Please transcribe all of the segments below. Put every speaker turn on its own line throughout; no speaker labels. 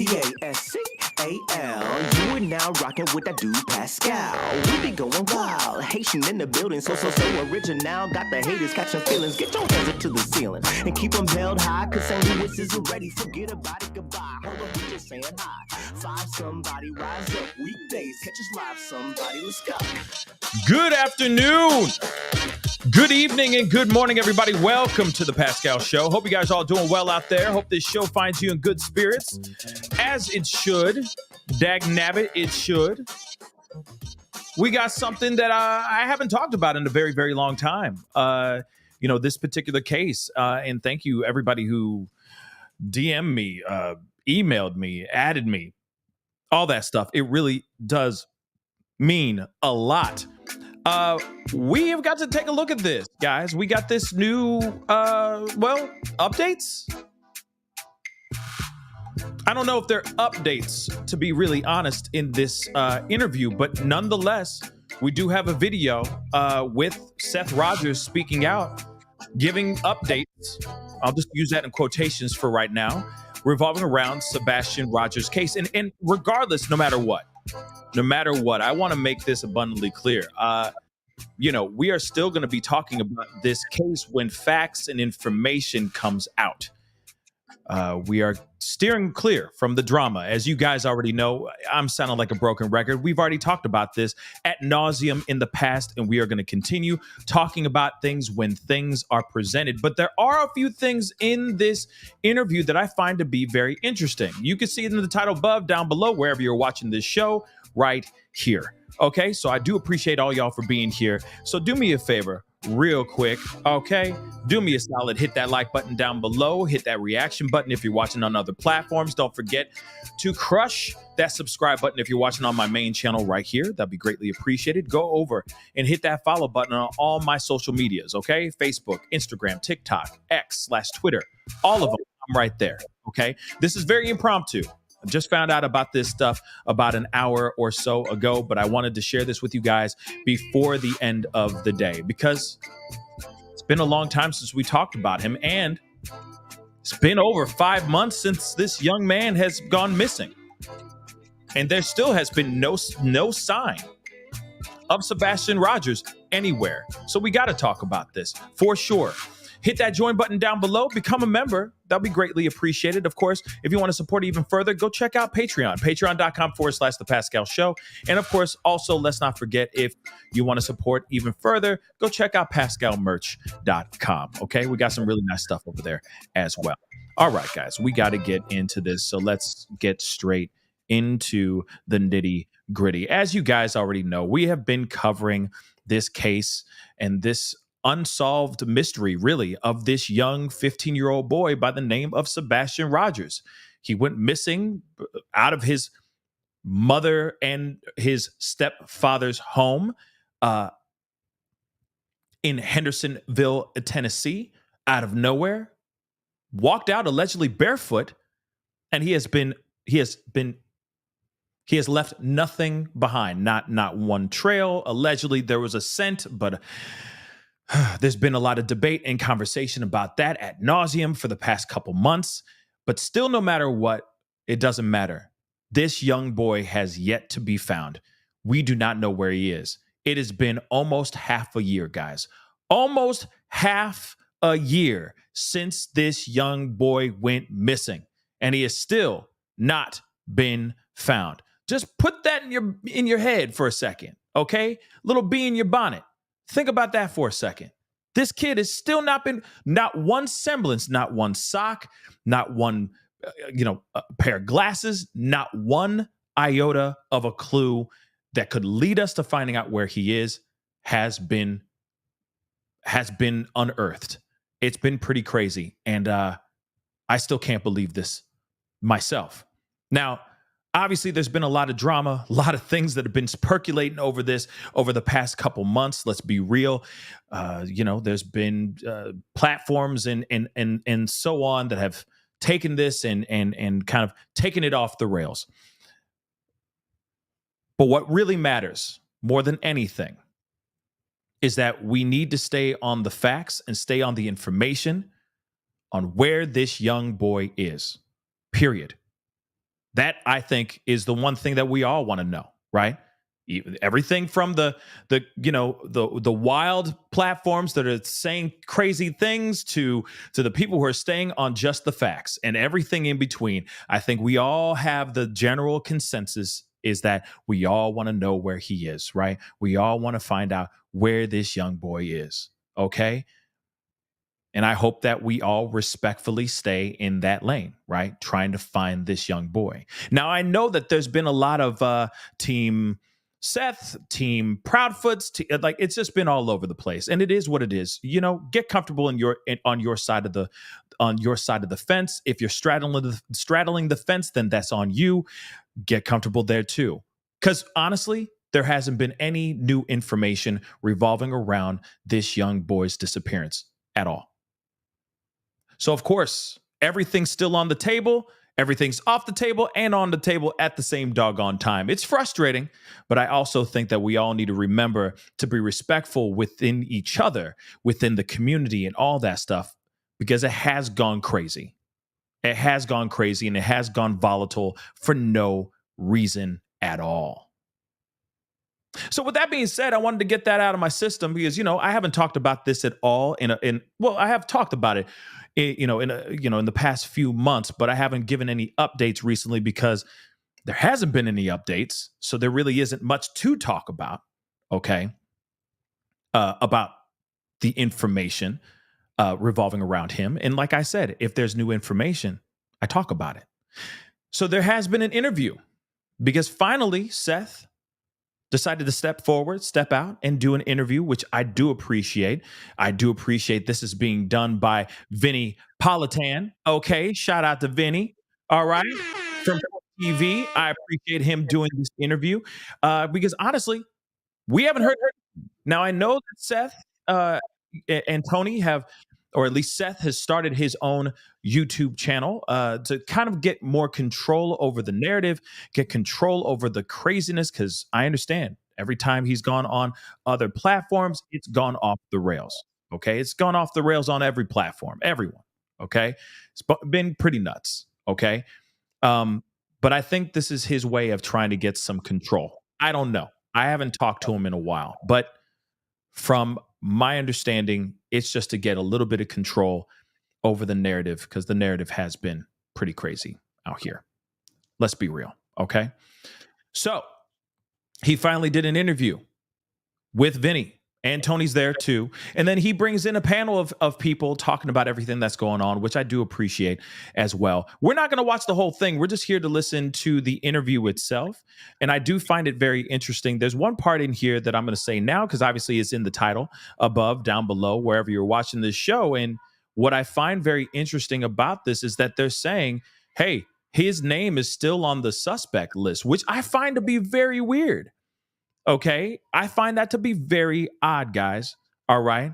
Pascal. You are now rocking with that dude Pascal. We be going wild, Haitian in the building, so original. Got the haters catching feelings. Get your hands up to the ceiling and keep them held high. Cause St. Louis is ready. Forget about it, goodbye. Hold on, we just saying hi. Five somebody, rise up. Weekdays, catch us live. Somebody, let's go.
Good afternoon, good evening, and good morning, everybody. Welcome to the Pascal Show. Hope you guys are all doing well out there. Hope this show finds you in good spirits, as it should. Dag nabbit, it should. We got something that I haven't talked about in a very, very long time. This particular case, and thank you, everybody who DM'd me, emailed me, added me, all that stuff. It really does mean a lot. We have got to take a look at this, guys. We got this new, updates. I don't know if they're updates, to be really honest, in this interview, but nonetheless, we do have a video with Seth Rogers speaking out, giving updates. I'll just use that in quotations for right now, revolving around Sebastian Rogers' case. And regardless, no matter what, I want to make this abundantly clear. We are still going to be talking about this case when facts and information comes out. We are steering clear from the drama. As you guys already know, I'm sounding like a broken record. We've already talked about this ad nauseum in the past, and we are going to continue talking about things when things are presented. But there are a few things in this interview that I find to be very interesting. You can see it in the title above, down below, wherever you're watching this show, right here. Okay, so I do appreciate all y'all for being here. So do me a favor, real quick, okay? Do me a solid, hit that like button down below, hit that reaction button if you're watching on other platforms. Don't forget to crush that subscribe button if you're watching on my main channel right here. That'd be greatly appreciated. Go over and hit that follow button on all my social medias, okay? Facebook, Instagram, TikTok, X/Twitter, all of them. I'm right there, okay? This is very impromptu. I just found out about this stuff about an hour or so ago, but I wanted to share this with you guys before the end of the day because it's been a long time since we talked about him, and it's been over 5 months since this young man has gone missing. And there still has been no sign of Sebastian Rogers anywhere. So we got to talk about this for sure. Hit that join button down below. Become a member. That'll be greatly appreciated. Of course, if you want to support even further, go check out Patreon. Patreon.com/The Pascal Show. And of course, also, let's not forget, if you want to support even further, go check out PascalMerch.com. Okay, we got some really nice stuff over there as well. All right, guys, we got to get into this. So let's get straight into the nitty gritty. As you guys already know, we have been covering this case and this unsolved mystery, really, of this young 15-year-old boy by the name of Sebastian Rogers. He went missing out of his mother and his stepfather's home in Hendersonville, Tennessee, out of nowhere, walked out allegedly barefoot, and he has left nothing behind, not one trail. Allegedly, there was a scent, but there's been a lot of debate and conversation about that ad nauseum for the past couple months. But still, no matter what, it doesn't matter. This young boy has yet to be found. We do not know where he is. It has been almost half a year, guys. Almost half a year since this young boy went missing, and he has still not been found. Just put that in your head for a second, okay? Little bee in your bonnet. Think about that for a second. This kid has still not one semblance, not one sock, not one, pair of glasses, not one iota of a clue that could lead us to finding out where he is has been unearthed. It's been pretty crazy. And I still can't believe this myself. Now, obviously, there's been a lot of drama, a lot of things that have been percolating over the past couple months. Let's be real. There's been platforms and so on that have taken this and kind of taken it off the rails. But what really matters more than anything is that we need to stay on the facts and stay on the information on where this young boy is, period. That, I think, is the one thing that we all want to know, right? Everything from the wild platforms that are saying crazy things to the people who are staying on just the facts and everything in between. I think we all have the general consensus is that we all want to know where he is, right? We all want to find out where this young boy is, okay? And I hope that we all respectfully stay in that lane, right? Trying to find this young boy. Now, I know that there's been a lot of team Seth, team Proudfoots, like it's just been all over the place, and it is what it is. Get comfortable on your side of the fence. If you're straddling the fence, then that's on you. Get comfortable there too, because honestly, there hasn't been any new information revolving around this young boy's disappearance at all. So, of course, everything's still on the table. Everything's off the table and on the table at the same doggone time. It's frustrating, but I also think that we all need to remember to be respectful within each other, within the community and all that stuff, because it has gone crazy. It has gone crazy and it has gone volatile for no reason at all. So with that being said, I wanted to get that out of my system because, I haven't talked about this at all I have talked about it, in the past few months, but I haven't given any updates recently because there hasn't been any updates. So there really isn't much to talk about. Okay. About the information revolving around him. And like I said, if there's new information, I talk about it. So there has been an interview because finally Seth decided to step out and do an interview, which I do appreciate. I do appreciate this is being done by Vinnie Politan. Okay, shout out to Vinnie. All right, from TV. I appreciate him doing this interview because honestly, we haven't heard. Now I know that Seth and Tony have, or at least Seth has started his own YouTube channel to kind of get more control over the narrative, get control over the craziness, because I understand every time he's gone on other platforms, it's gone off the rails. Okay. It's gone off the rails on every platform, everyone. Okay. It's been pretty nuts. Okay. But I think this is his way of trying to get some control. I don't know. I haven't talked to him in a while, but from my understanding, it's just to get a little bit of control over the narrative because the narrative has been pretty crazy out here. Let's be real. Okay. So he finally did an interview with Vinnie, and Tony's there too. And then he brings in a panel of people talking about everything that's going on, which I do appreciate as well. We're not going to watch the whole thing. We're just here to listen to the interview itself. And I do find it very interesting. There's one part in here that I'm going to say now, because obviously it's in the title above, down below, wherever you're watching this show. And what I find very interesting about this is that they're saying, hey, his name is still on the suspect list, which I find to be very weird. Okay, I find that to be very odd, guys. All right,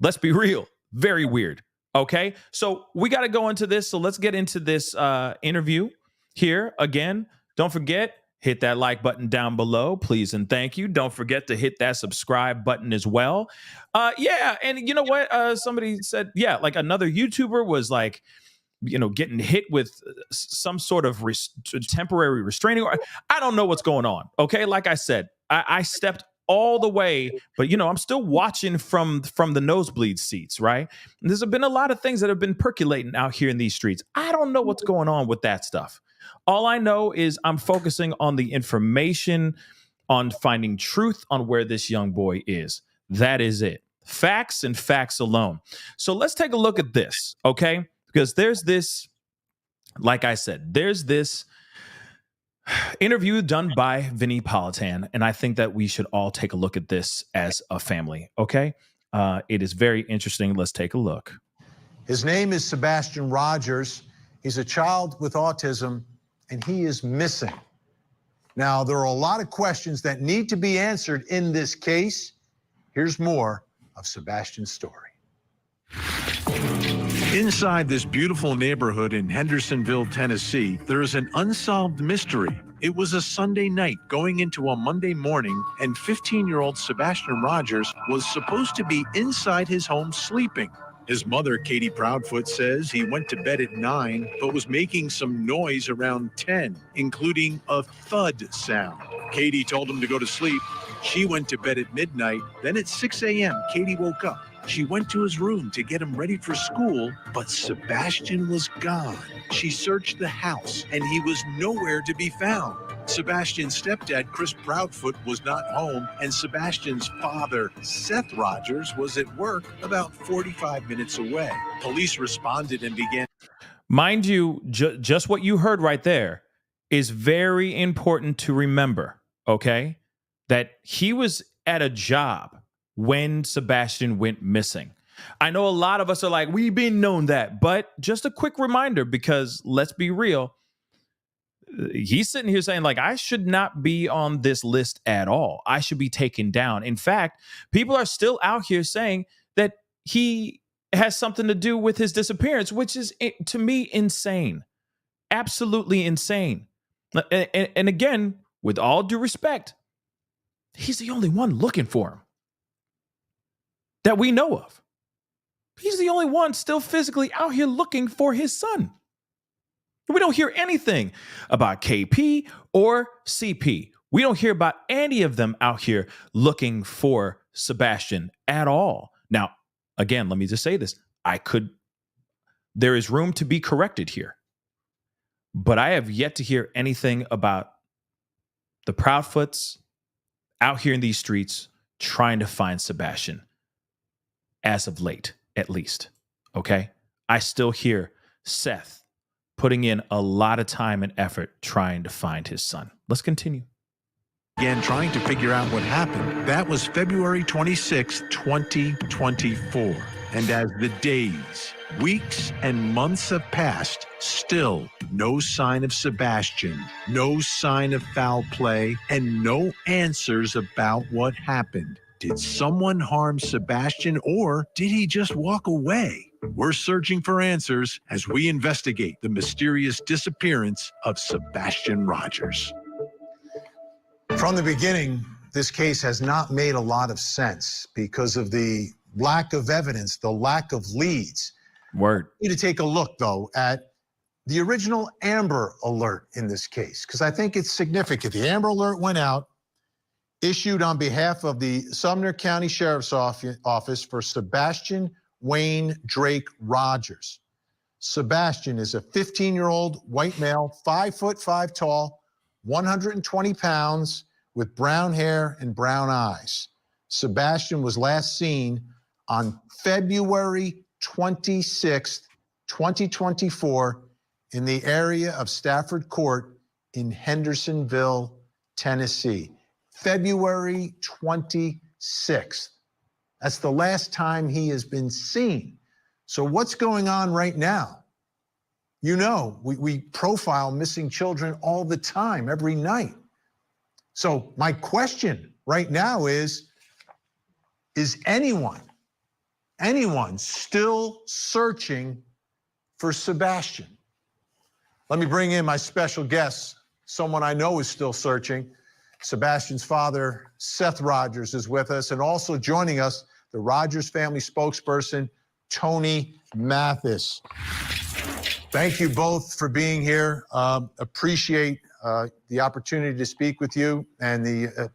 let's be real. Very weird. Okay, so we got to go into this. So let's get into this interview here. Again, don't forget, hit that like button down below, please and thank you. Don't forget to hit that subscribe button as well. Yeah, and you know what? Somebody said, yeah, like another YouTuber was like, getting hit with some sort of temporary restraining order. I don't know what's going on. Okay, like I said, I stepped all the way, but I'm still watching from the nosebleed seats, right? And there's been a lot of things that have been percolating out here in these streets. I don't know what's going on with that stuff. All I know is I'm focusing on the information, on finding truth on where this young boy is. That is it. Facts and facts alone. So let's take a look at this, okay? Because there's this, like I said, there's this interview done by Vinnie Politan, and I think that we should all take a look at this as a family, okay? It is very interesting. Let's take a look.
His name is Sebastian Rogers. He's a child with autism, and he is missing. Now, there are a lot of questions that need to be answered in this case. Here's more of Sebastian's story. Inside this beautiful neighborhood in Hendersonville, Tennessee, there is an unsolved mystery. It was a Sunday night going into a Monday morning, and 15-year-old Sebastian Rogers was supposed to be inside his home sleeping. His mother, Katie Proudfoot, says he went to bed at 9, but was making some noise around 10, including a thud sound. Katie told him to go to sleep. She went to bed at midnight. Then at 6 a.m., Katie woke up. She went to his room to get him ready for school, but Sebastian was gone. She searched the house, and he was nowhere to be found. Sebastian's stepdad, Chris Proudfoot, was not home, and Sebastian's father, Seth Rogers, was at work about 45 minutes away. Police responded and began.
Mind you, just what you heard right there is very important to remember, okay? That he was at a job when Sebastian went missing. I know a lot of us are like, we've been known that, but just a quick reminder, because let's be real, he's sitting here saying, like, I should not be on this list at all. I should be taken down. In fact, people are still out here saying that he has something to do with his disappearance, which is, to me, insane. Absolutely insane. And again, with all due respect, he's the only one looking for him that we know of. He's the only one still physically out here looking for his son. We don't hear anything about KP or CP. We don't hear about any of them out here looking for Sebastian at all. Now, again, let me just say this. There is room to be corrected here, but I have yet to hear anything about the Proudfoots out here in these streets trying to find Sebastian, as of late, at least. Okay? I still hear Seth putting in a lot of time and effort trying to find his son. Let's continue.
Began trying to figure out what happened. That was February 26, 2024. And as the days, weeks, and months have passed, still no sign of Sebastian, no sign of foul play, and no answers about what happened. Did someone harm Sebastian, or did he just walk away? We're searching for answers as we investigate the mysterious disappearance of Sebastian Rogers. From the beginning, this case has not made a lot of sense because of the lack of evidence, the lack of leads.
Word.
We need to take a look, though, at the original Amber Alert in this case, because I think it's significant. The Amber Alert went out, issued on behalf of the Sumner County Sheriff's Office for Sebastian Wayne Drake Rogers. Sebastian is a 15-year-old white male, 5'5" tall, 120 pounds, with brown hair and brown eyes. Sebastian was last seen on February 26th, 2024, in the area of Stafford Court in Hendersonville, Tennessee. February 26th. That's the last time he has been seen. So what's going on right now? You know, we profile missing children all the time, every night. So my question right now is anyone still searching for Sebastian? Let me bring in my special guest, someone I know is still searching. Sebastian's father, Seth Rogers, is with us, and also joining us, the Rogers family spokesperson, Tony Mathis. Thank you both for being here. Appreciate the opportunity to speak with you and the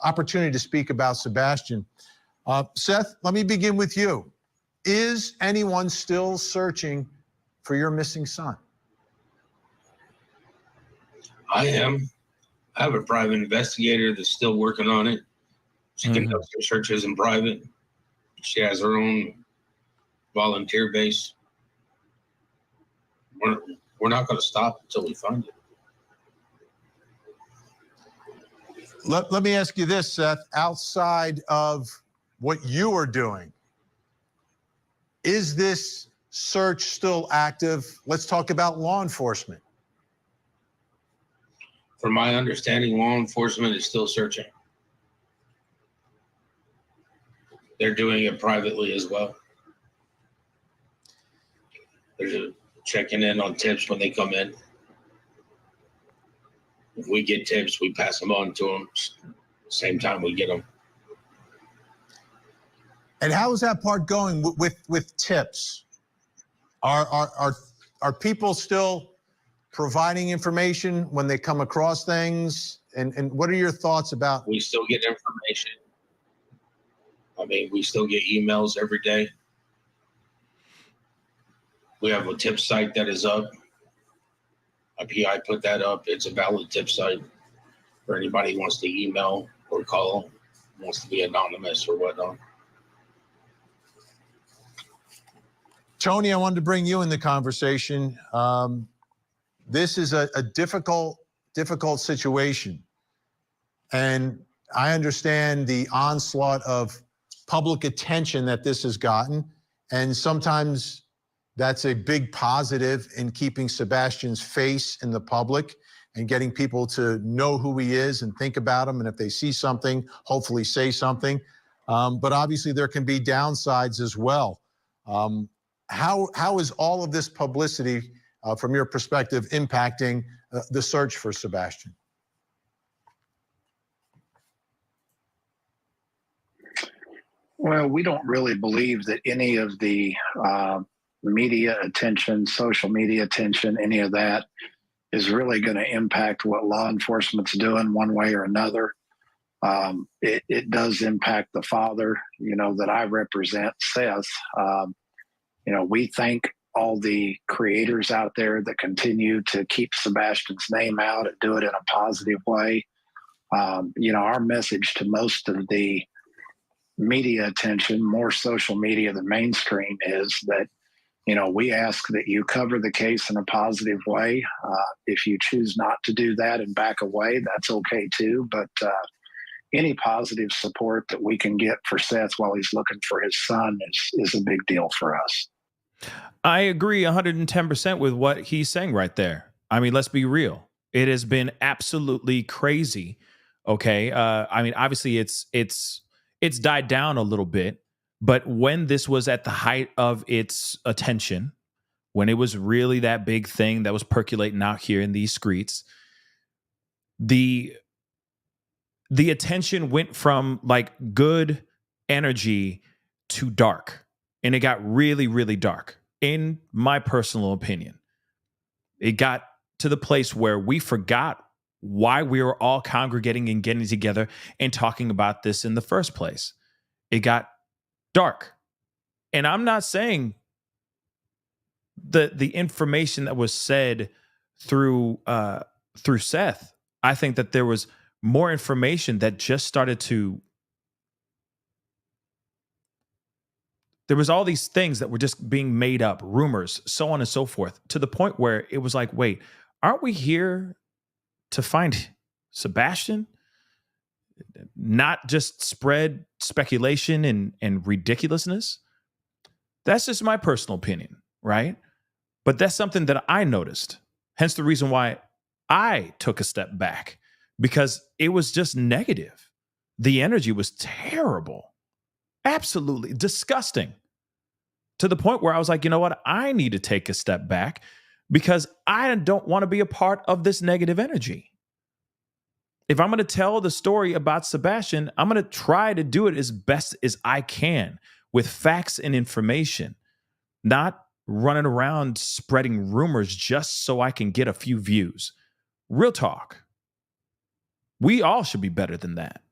opportunity to speak about Sebastian. Seth, let me begin with you. Is anyone still searching for your missing son?
I am. I have a private investigator that's still working on it. She conducts her searches in private. She has her own volunteer base. We're not going to stop until we find it.
Let me ask you this, Seth. Outside of what you are doing, is this search still active? Let's talk about law enforcement.
From my understanding, law enforcement is still searching. They're doing it privately as well. They're checking in on tips when they come in. If we get tips, we pass them on to them. Same time we get them.
And how is that part going with tips? Are people still providing information when they come across things? And what are your thoughts about?
We still get information. I mean, we still get emails every day. We have a tip site that is up. A PI put that up. It's a valid tip site for anybody who wants to email or call, wants to be anonymous or whatnot.
Tony, I wanted to bring you in the conversation. This is a difficult situation. And I understand the onslaught of public attention that this has gotten. And sometimes that's a big positive in keeping Sebastian's face in the public and getting people to know who he is and think about him. And if they see something, hopefully say something. But obviously there can be downsides as well. How is all of this publicity, from your perspective, impacting the search for Sebastian?
Well, we don't really believe that any of the media attention, social media attention, any of that is really going to impact what law enforcement's doing one way or another. It does impact the father, that I represent, Seth. We thank all the creators out there that continue to keep Sebastian's name out and do it in a positive way. Our message to most of the media attention, more social media than mainstream, is that, we ask that you cover the case in a positive way. If you choose not to do that and back away, that's okay too. But any positive support that we can get for Seth while he's looking for his son is a big deal for us.
I agree 110% with what he's saying right there. I mean, let's be real. It has been absolutely crazy. Okay. Obviously it's died down a little bit, but when this was at the height of its attention, when it was really that big thing that was percolating out here in these streets, the attention went from like good energy to dark. And it got really, really dark, in my personal opinion. It got to the place where we forgot why we were all congregating and getting together and talking about this in the first place. It got dark. And I'm not saying the information that was said through Seth. I think that there was more information that just started to. There was all these things that were just being made up, rumors, so on and so forth, to the point where it was like, wait, aren't we here to find Sebastian? Not just spread speculation and ridiculousness? That's just my personal opinion, right? But that's something that I noticed. Hence the reason why I took a step back, because it was just negative. The energy was terrible. Absolutely disgusting, to the point where I was like, you know what? I need to take a step back because I don't want to be a part of this negative energy. If I'm going to tell the story about Sebastian, I'm going to try to do it as best as I can with facts and information, not running around spreading rumors just so I can get a few views. Real talk. We all should be better than that.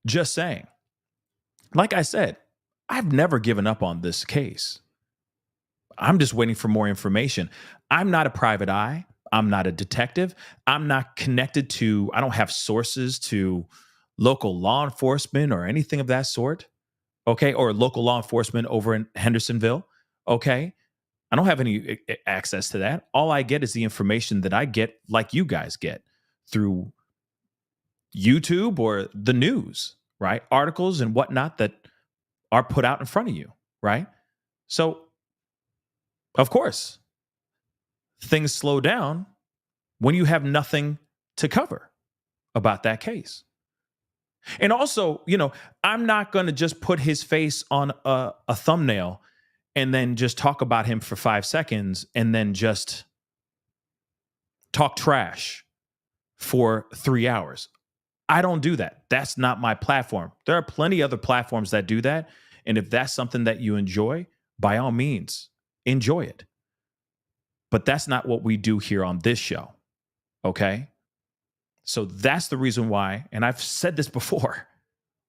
Just saying. Like I said, I've never given up on this case. I'm just waiting for more information. I'm not a private eye. I'm not a detective. I'm not connected to, I don't have sources to local law enforcement or anything of that sort. Okay. Or local law enforcement over in Hendersonville. Okay. I don't have any access to that. All I get is the information that I get, like you guys get, through YouTube or the news, right? Articles and whatnot that are put out in front of you, right? So, of course, things slow down when you have nothing to cover about that case. And also, I'm not going to just put his face on a thumbnail and then just talk about him for 5 seconds and then just talk trash for 3 hours. I don't do that. That's not my platform. There are plenty other platforms that do that. And if that's something that you enjoy, by all means, enjoy it. But that's not what we do here on this show. Okay? So that's the reason why, and I've said this before,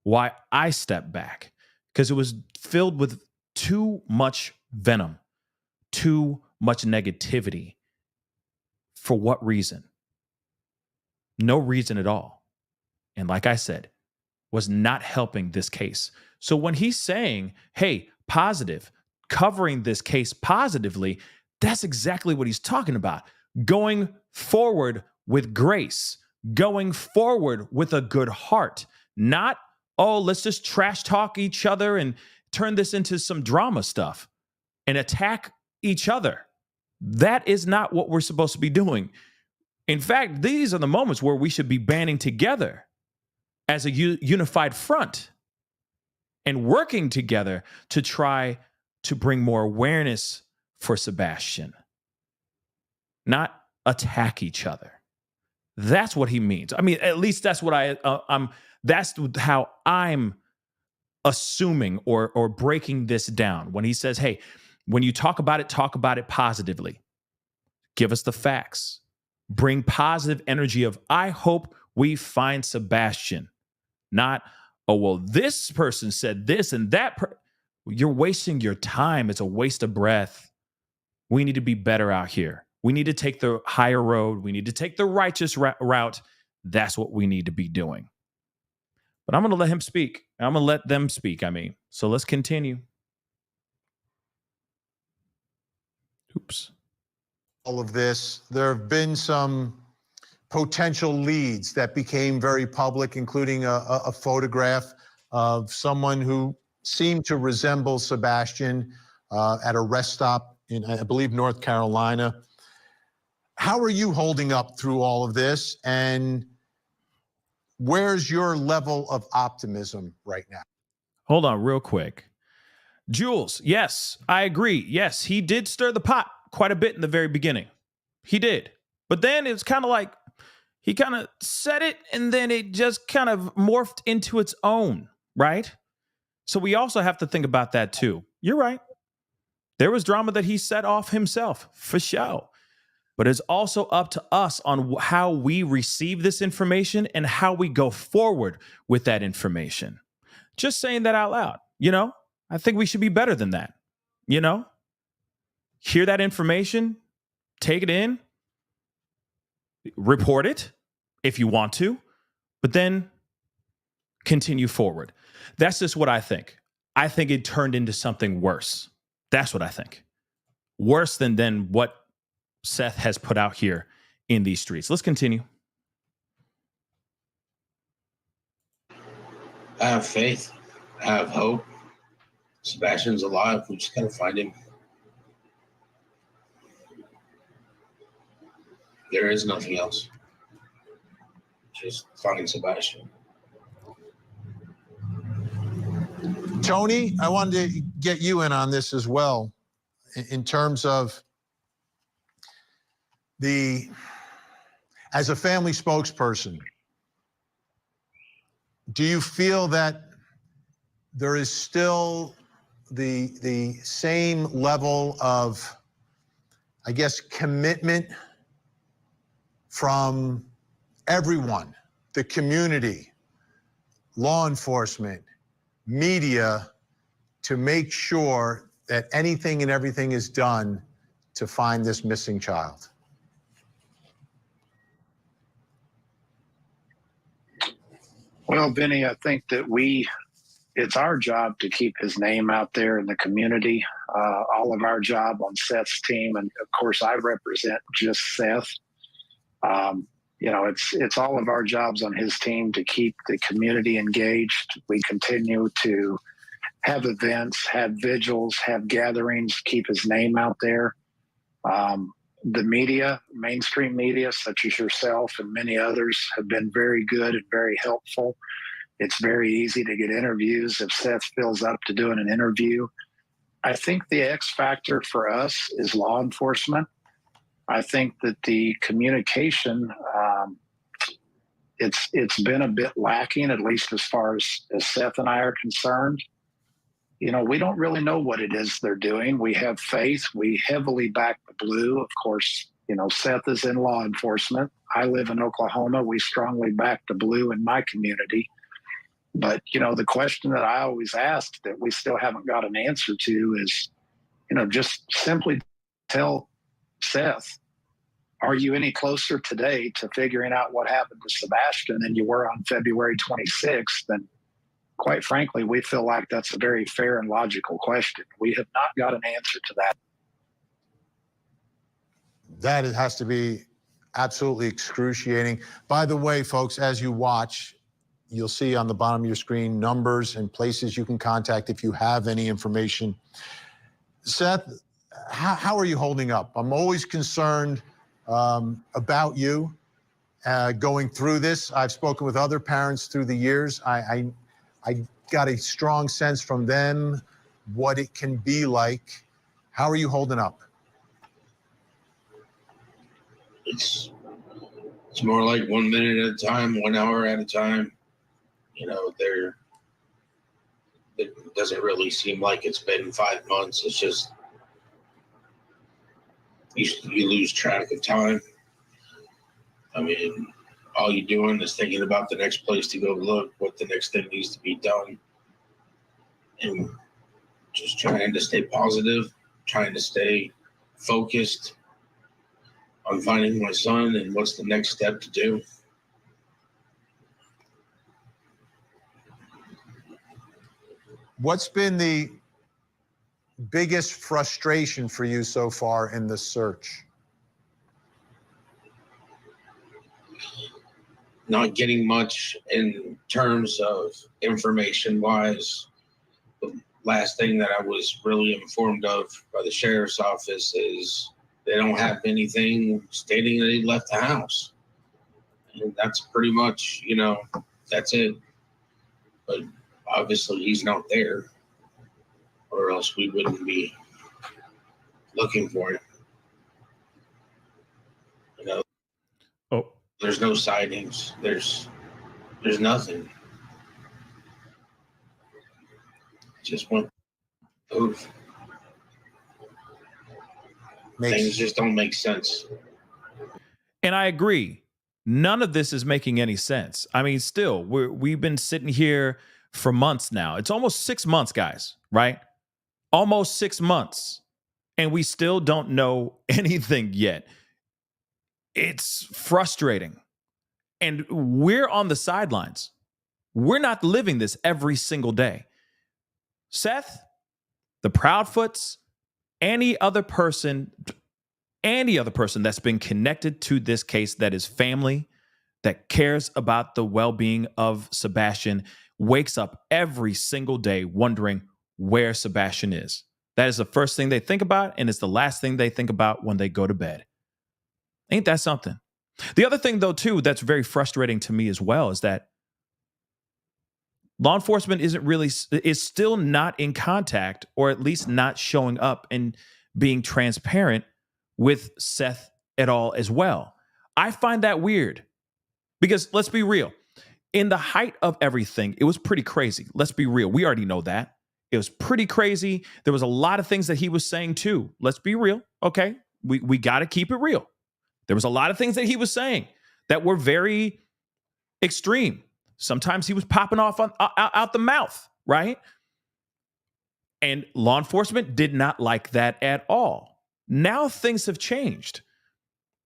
why I stepped back, because it was filled with too much venom, too much negativity. For what reason? No reason at all. And like I said, was not helping this case. So when he's saying, hey, positive, covering this case positively, that's exactly what he's talking about. Going forward with grace, going forward with a good heart, not, oh, let's just trash talk each other and turn this into some drama stuff and attack each other. That is not what we're supposed to be doing. In fact, these are the moments where we should be banding together as a unified front and working together to try to bring more awareness for Sebastian, not attack each other. That's what he means. I mean, at least that's what that's how I'm assuming or breaking this down when he says, hey, when you talk about it positively. Give us the facts. Bring positive energy of, I hope we find Sebastian. Not, oh, well, this person said this and that. You're wasting your time. It's a waste of breath. We need to be better out here. We need to take the higher road. We need to take the righteous route. That's what we need to be doing. But I'm going to let him speak. I'm going to let them speak, So let's continue. Oops.
All of this, there have been some potential leads that became very public, including a photograph of someone who seemed to resemble Sebastian at a rest stop in, I believe, North Carolina. How are you holding up through all of this? And where's your level of optimism right now?
Hold on real quick. Jules, yes, I agree. Yes, he did stir the pot quite a bit in the very beginning. He did. But then it's kind of like he kind of said it and then it just kind of morphed into its own, right? So we also have to think about that too. You're right. There was drama that he set off himself, for sure. But it's also up to us on how we receive this information and how we go forward with that information. Just saying that out loud, I think we should be better than that, Hear that information, take it in, report it if you want to, but then continue forward. That's just what I think. I think it turned into something worse. That's what I think. Worse than what Seth has put out here in these streets. Let's continue.
I have faith. I have hope. Sebastian's alive. We just gotta find him. There is nothing else. Just finding Sebastian.
Tony, I wanted to get you in on this as well, in terms of as a family spokesperson, do you feel that there is still the same level of, I guess, commitment from everyone, the community, law enforcement, media, to make sure that anything and everything is done to find this missing child?
Well, Vinny, I think that it's our job to keep his name out there in the community. All of our job on Seth's team, and of course I represent just Seth. It's all of our jobs on his team to keep the community engaged. We continue to have events, have vigils, have gatherings, keep his name out there. The media, mainstream media, such as yourself and many others, have been very good and very helpful. It's very easy to get interviews if Seth feels up to doing an interview. I think the X factor for us is law enforcement. I think that the communication it's been a bit lacking, at least as far as Seth and I are concerned. You know, we don't really know what it is they're doing. We have faith. We heavily back the blue. Of course, you know, Seth is in law enforcement. I live in Oklahoma. We strongly back the blue in my community. But, you know, the question that I always ask that we still haven't got an answer to is, you know, just simply tell Seth, are you any closer today to figuring out what happened to Sebastian than you were on February 26th? And quite frankly, we feel like that's a very fair and logical question. We have not got an answer to that.
That has to be absolutely excruciating. By the way, folks, as you watch, you'll see on the bottom of your screen numbers and places you can contact if you have any information. Seth, how are you holding up? I'm always concerned about you going through this. I've spoken with other parents through the years. I got a strong sense from them what it can be like. How are you holding up?
It's more like 1 minute at a time, 1 hour at a time. You know, it doesn't really seem like it's been 5 months. It's just you lose track of time. I mean, all you're doing is thinking about the next place to go look, what the next thing needs to be done, and just trying to stay positive, trying to stay focused on finding my son and what's the next step to do.
What's been the biggest frustration for you so far in the search?
Not getting much in terms of information wise. The last thing that I was really informed of by the sheriff's office is they don't have anything stating that he left the house. And that's pretty much, you know, that's it. But obviously he's not there, or else we wouldn't be looking for him. You know, there's no sightings. There's nothing. Just went poof. Things just don't make sense.
And I agree. None of this is making any sense. I mean, still, we've been sitting here for months now. It's almost 6 months, guys, right? Almost 6 months. And we still don't know anything yet. It's frustrating. And we're on the sidelines. We're not living this every single day. Seth, the Proudfoots, any other person that's been connected to this case that is family, that cares about the well-being of Sebastian, wakes up every single day wondering where Sebastian is. That is the first thing they think about, and it's the last thing they think about when they go to bed. Ain't that something? The other thing, though, too, that's very frustrating to me as well is that law enforcement is still not in contact, or at least not showing up and being transparent with Seth at all as well. I find that weird because let's be real. In the height of everything, it was pretty crazy. Let's be real. We already know that. It was pretty crazy. There was a lot of things that he was saying too. Let's be real. Okay. We got to keep it real. There was a lot of things that he was saying that were very extreme. Sometimes he was popping off out the mouth, right? And law enforcement did not like that at all. Now things have changed,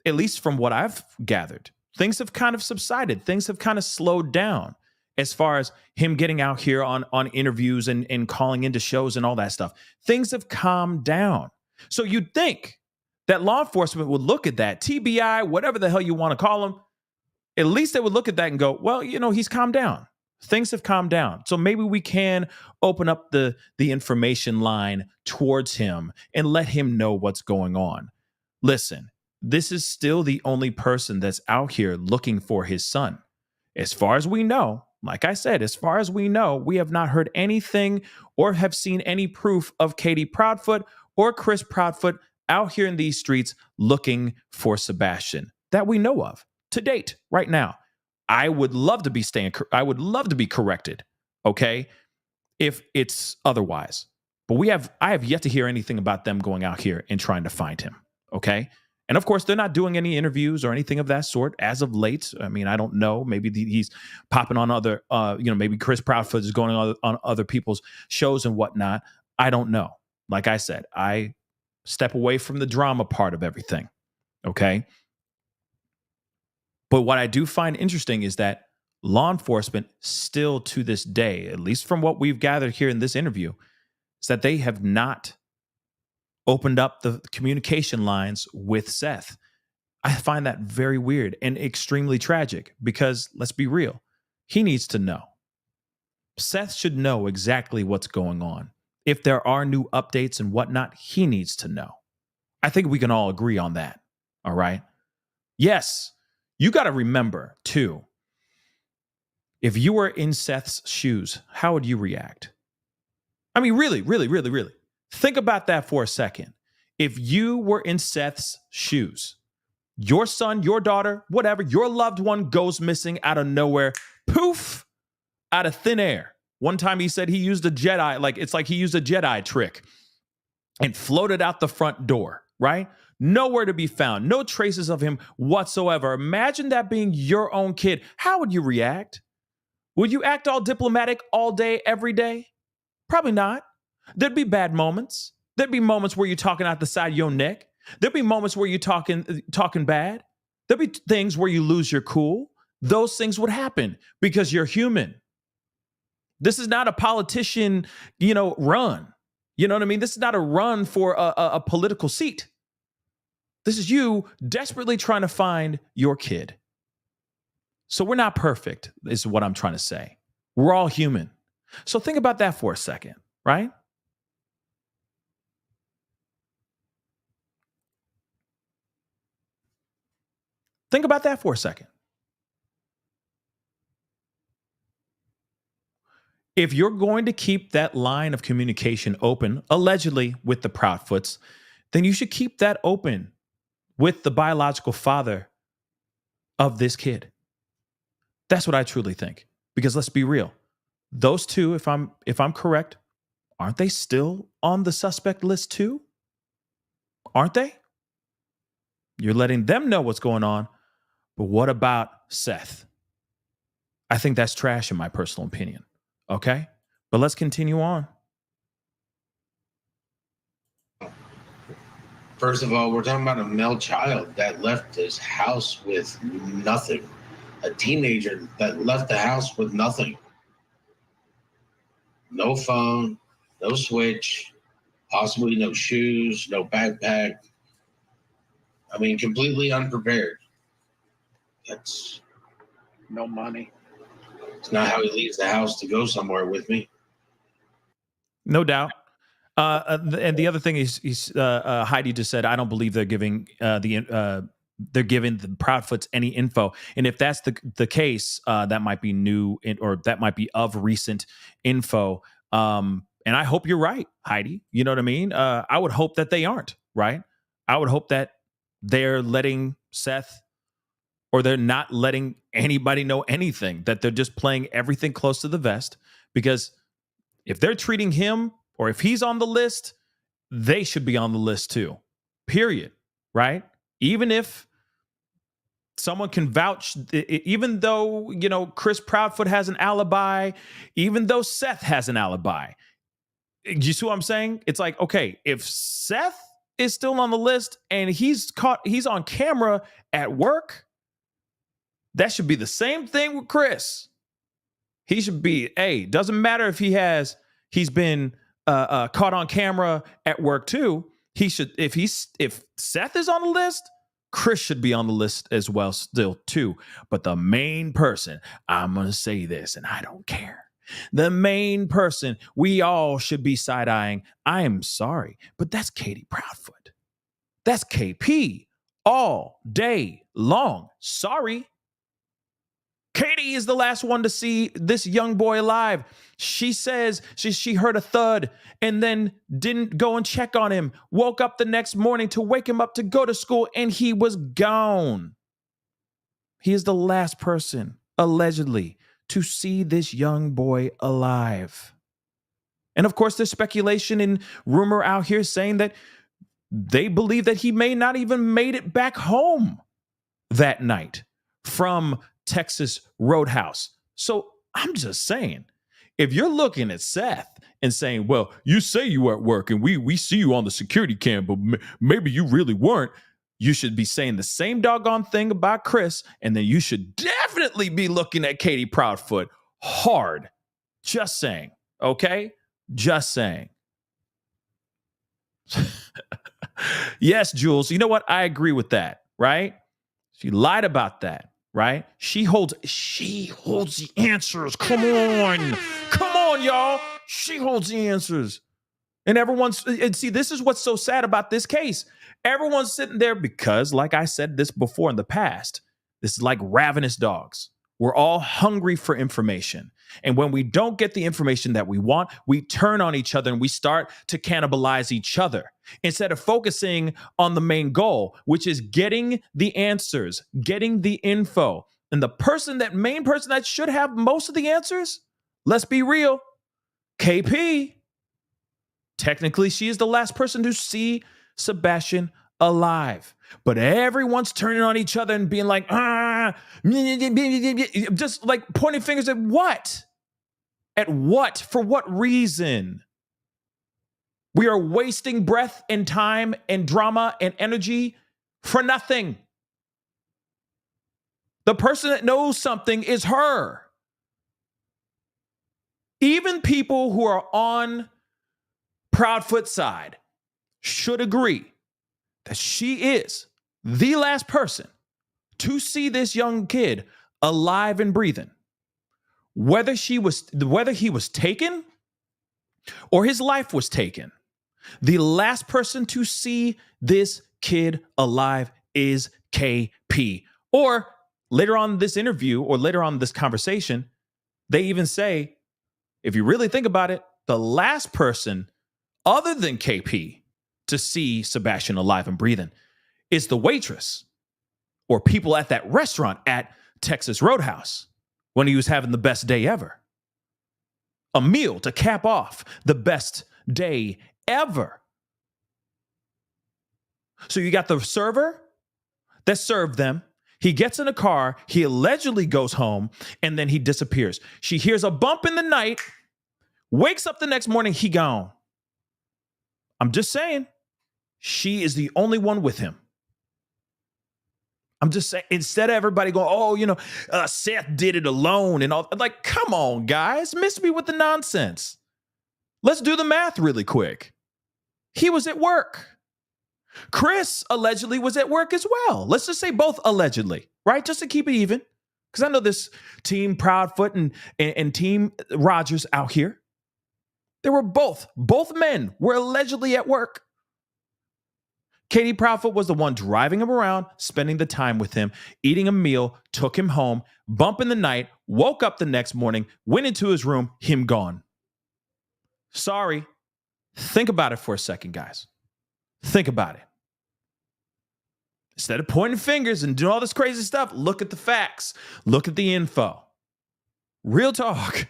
at least from what I've gathered. Things have kind of subsided. Things have kind of slowed down as far as him getting out here on interviews and calling into shows and all that stuff. Things have calmed down. So you'd think that law enforcement would look at that, TBI, whatever the hell you want to call him, at least they would look at that and go, well, you know, he's calmed down. Things have calmed down. So maybe we can open up the information line towards him and let him know what's going on. Listen, this is still the only person that's out here looking for his son. As far as we know, like I said, as far as we know, we have not heard anything or have seen any proof of Katie Proudfoot or Chris Proudfoot out here in these streets looking for Sebastian that we know of to date right now. I would love to be corrected, okay, if it's otherwise. But I have yet to hear anything about them going out here and trying to find him, okay? And of course, they're not doing any interviews or anything of that sort as of late. I mean, I don't know. Maybe he's popping on other, maybe Chris Proudfoot is going on other people's shows and whatnot. I don't know. Like I said, I step away from the drama part of everything, okay? But what I do find interesting is that law enforcement still to this day, at least from what we've gathered here in this interview, is that they have not opened up the communication lines with Seth. I find that very weird and extremely tragic because, let's be real, he needs to know. Seth should know exactly what's going on. If there are new updates and whatnot, he needs to know. I think we can all agree on that. All right. Yes, you got to remember, too, if you were in Seth's shoes, how would you react? I mean, really, really, really, really. Think about that for a second. If you were in Seth's shoes, your son, your daughter, whatever, your loved one goes missing out of nowhere, poof, out of thin air. One time he said he used a Jedi, it's like he used a Jedi trick and floated out the front door, right? Nowhere to be found, no traces of him whatsoever. Imagine that being your own kid. How would you react? Would you act all diplomatic all day, every day? Probably not. There'd be bad moments. There'd be moments where you're talking out the side of your neck. There'd be moments where you're talking bad. There'd be things where you lose your cool. Those things would happen because you're human. This is not a politician, run. You know what I mean? This is not a run for a political seat. This is you desperately trying to find your kid. So we're not perfect, is what I'm trying to say. We're all human. So think about that for a second, right? Think about that for a second. If you're going to keep that line of communication open, allegedly with the Proudfoots, then you should keep that open with the biological father of this kid. That's what I truly think. Because let's be real. Those two, if I'm correct, aren't they still on the suspect list too? Aren't they? You're letting them know what's going on. But what about Seth? I think that's trash in my personal opinion. Okay? But let's continue on.
First of all, we're talking about a male child that left his house with nothing. A teenager that left the house with nothing. No phone, no switch, possibly no shoes, no backpack. I mean, completely unprepared. That's
No money.
It's not how he leaves the house to go somewhere with me.
No doubt. And the other thing is Heidi just said, I don't believe they're giving they're giving the Proudfoots any info. And if that's the case, that might be new or that might be of recent info. And I hope you're right, Heidi. You know what I mean? I would hope that they aren't, right? I would hope that they're letting Seth or they're not letting anybody know anything, that they're just playing everything close to the vest. Because if they're treating him or if he's on the list, they should be on the list too, period, right? Even if someone can vouch, even though, Chris Proudfoot has an alibi, even though Seth has an alibi. You see what I'm saying? It's like, okay, if Seth is still on the list and he's on camera at work, that should be the same thing with Chris. He should be, doesn't matter if he's been caught on camera at work too. He should, if Seth is on the list, Chris should be on the list as well still too. But the main person, I'm going to say this and I don't care. The main person we all should be side-eyeing, I am sorry, but that's Katie Proudfoot. That's KP all day long. Sorry. Katie is the last one to see this young boy alive. She says she heard a thud and then didn't go and check on him. Woke up the next morning to wake him up to go to school and he was gone. He is the last person allegedly, to see this young boy alive. And of course, there's speculation and rumor out here saying that they believe that he may not even made it back home that night from Texas Roadhouse. So I'm just saying, if you're looking at Seth and saying, well, you say you were at work and we see you on the security cam, but maybe you really weren't, you should be saying the same doggone thing about Chris, and then you should definitely be looking at Katie Proudfoot hard. Just saying, okay? Just saying. Yes, Jules, you know what? I agree with that, right? She lied about that, right? She holds the answers. Come on, y'all. She holds the answers. And see, this is what's so sad about this case. Everyone's sitting there because, like I said this before in the past, this is like ravenous dogs. We're all hungry for information. And when we don't get the information that we want, we turn on each other and we start to cannibalize each other instead of focusing on the main goal, which is getting the answers, getting the info. And the main person that should have most of the answers, let's be real, KP. Technically, she is the last person to see Sebastian alive. But everyone's turning on each other and being like, just like pointing fingers at what? At what? For what reason? We are wasting breath and time and drama and energy for nothing. The person that knows something is her. Even people who are on Proudfoot's side should agree that she is the last person to see this young kid alive and breathing. Whether he was taken or his life was taken, the last person to see this kid alive is KP. Or later on in this interview or later on in this conversation, they even say, if you really think about it, the last person other than KP to see Sebastian alive and breathing is the waitress or people at that restaurant at Texas Roadhouse when he was having the best day ever. A meal to cap off the best day ever. So you got the server that served them. He gets in a car. He allegedly goes home and then he disappears. She hears a bump in the night, wakes up the next morning, he gone. I'm just saying, she is the only one with him. I'm just saying, instead of everybody going, oh, Seth did it alone and all. Like, come on, guys, miss me with the nonsense. Let's do the math really quick. He was at work. Chris allegedly was at work as well. Let's just say both allegedly, right? Just to keep it even. Because I know this team Proudfoot and team Rogers out here. They were both men were allegedly at work. Katie Proudfoot was the one driving him around, spending the time with him, eating a meal, took him home, bump in the night, woke up the next morning, went into his room, him gone. Sorry. Think about it for a second, guys. Think about it. Instead of pointing fingers and doing all this crazy stuff, look at the facts. Look at the info. Real talk.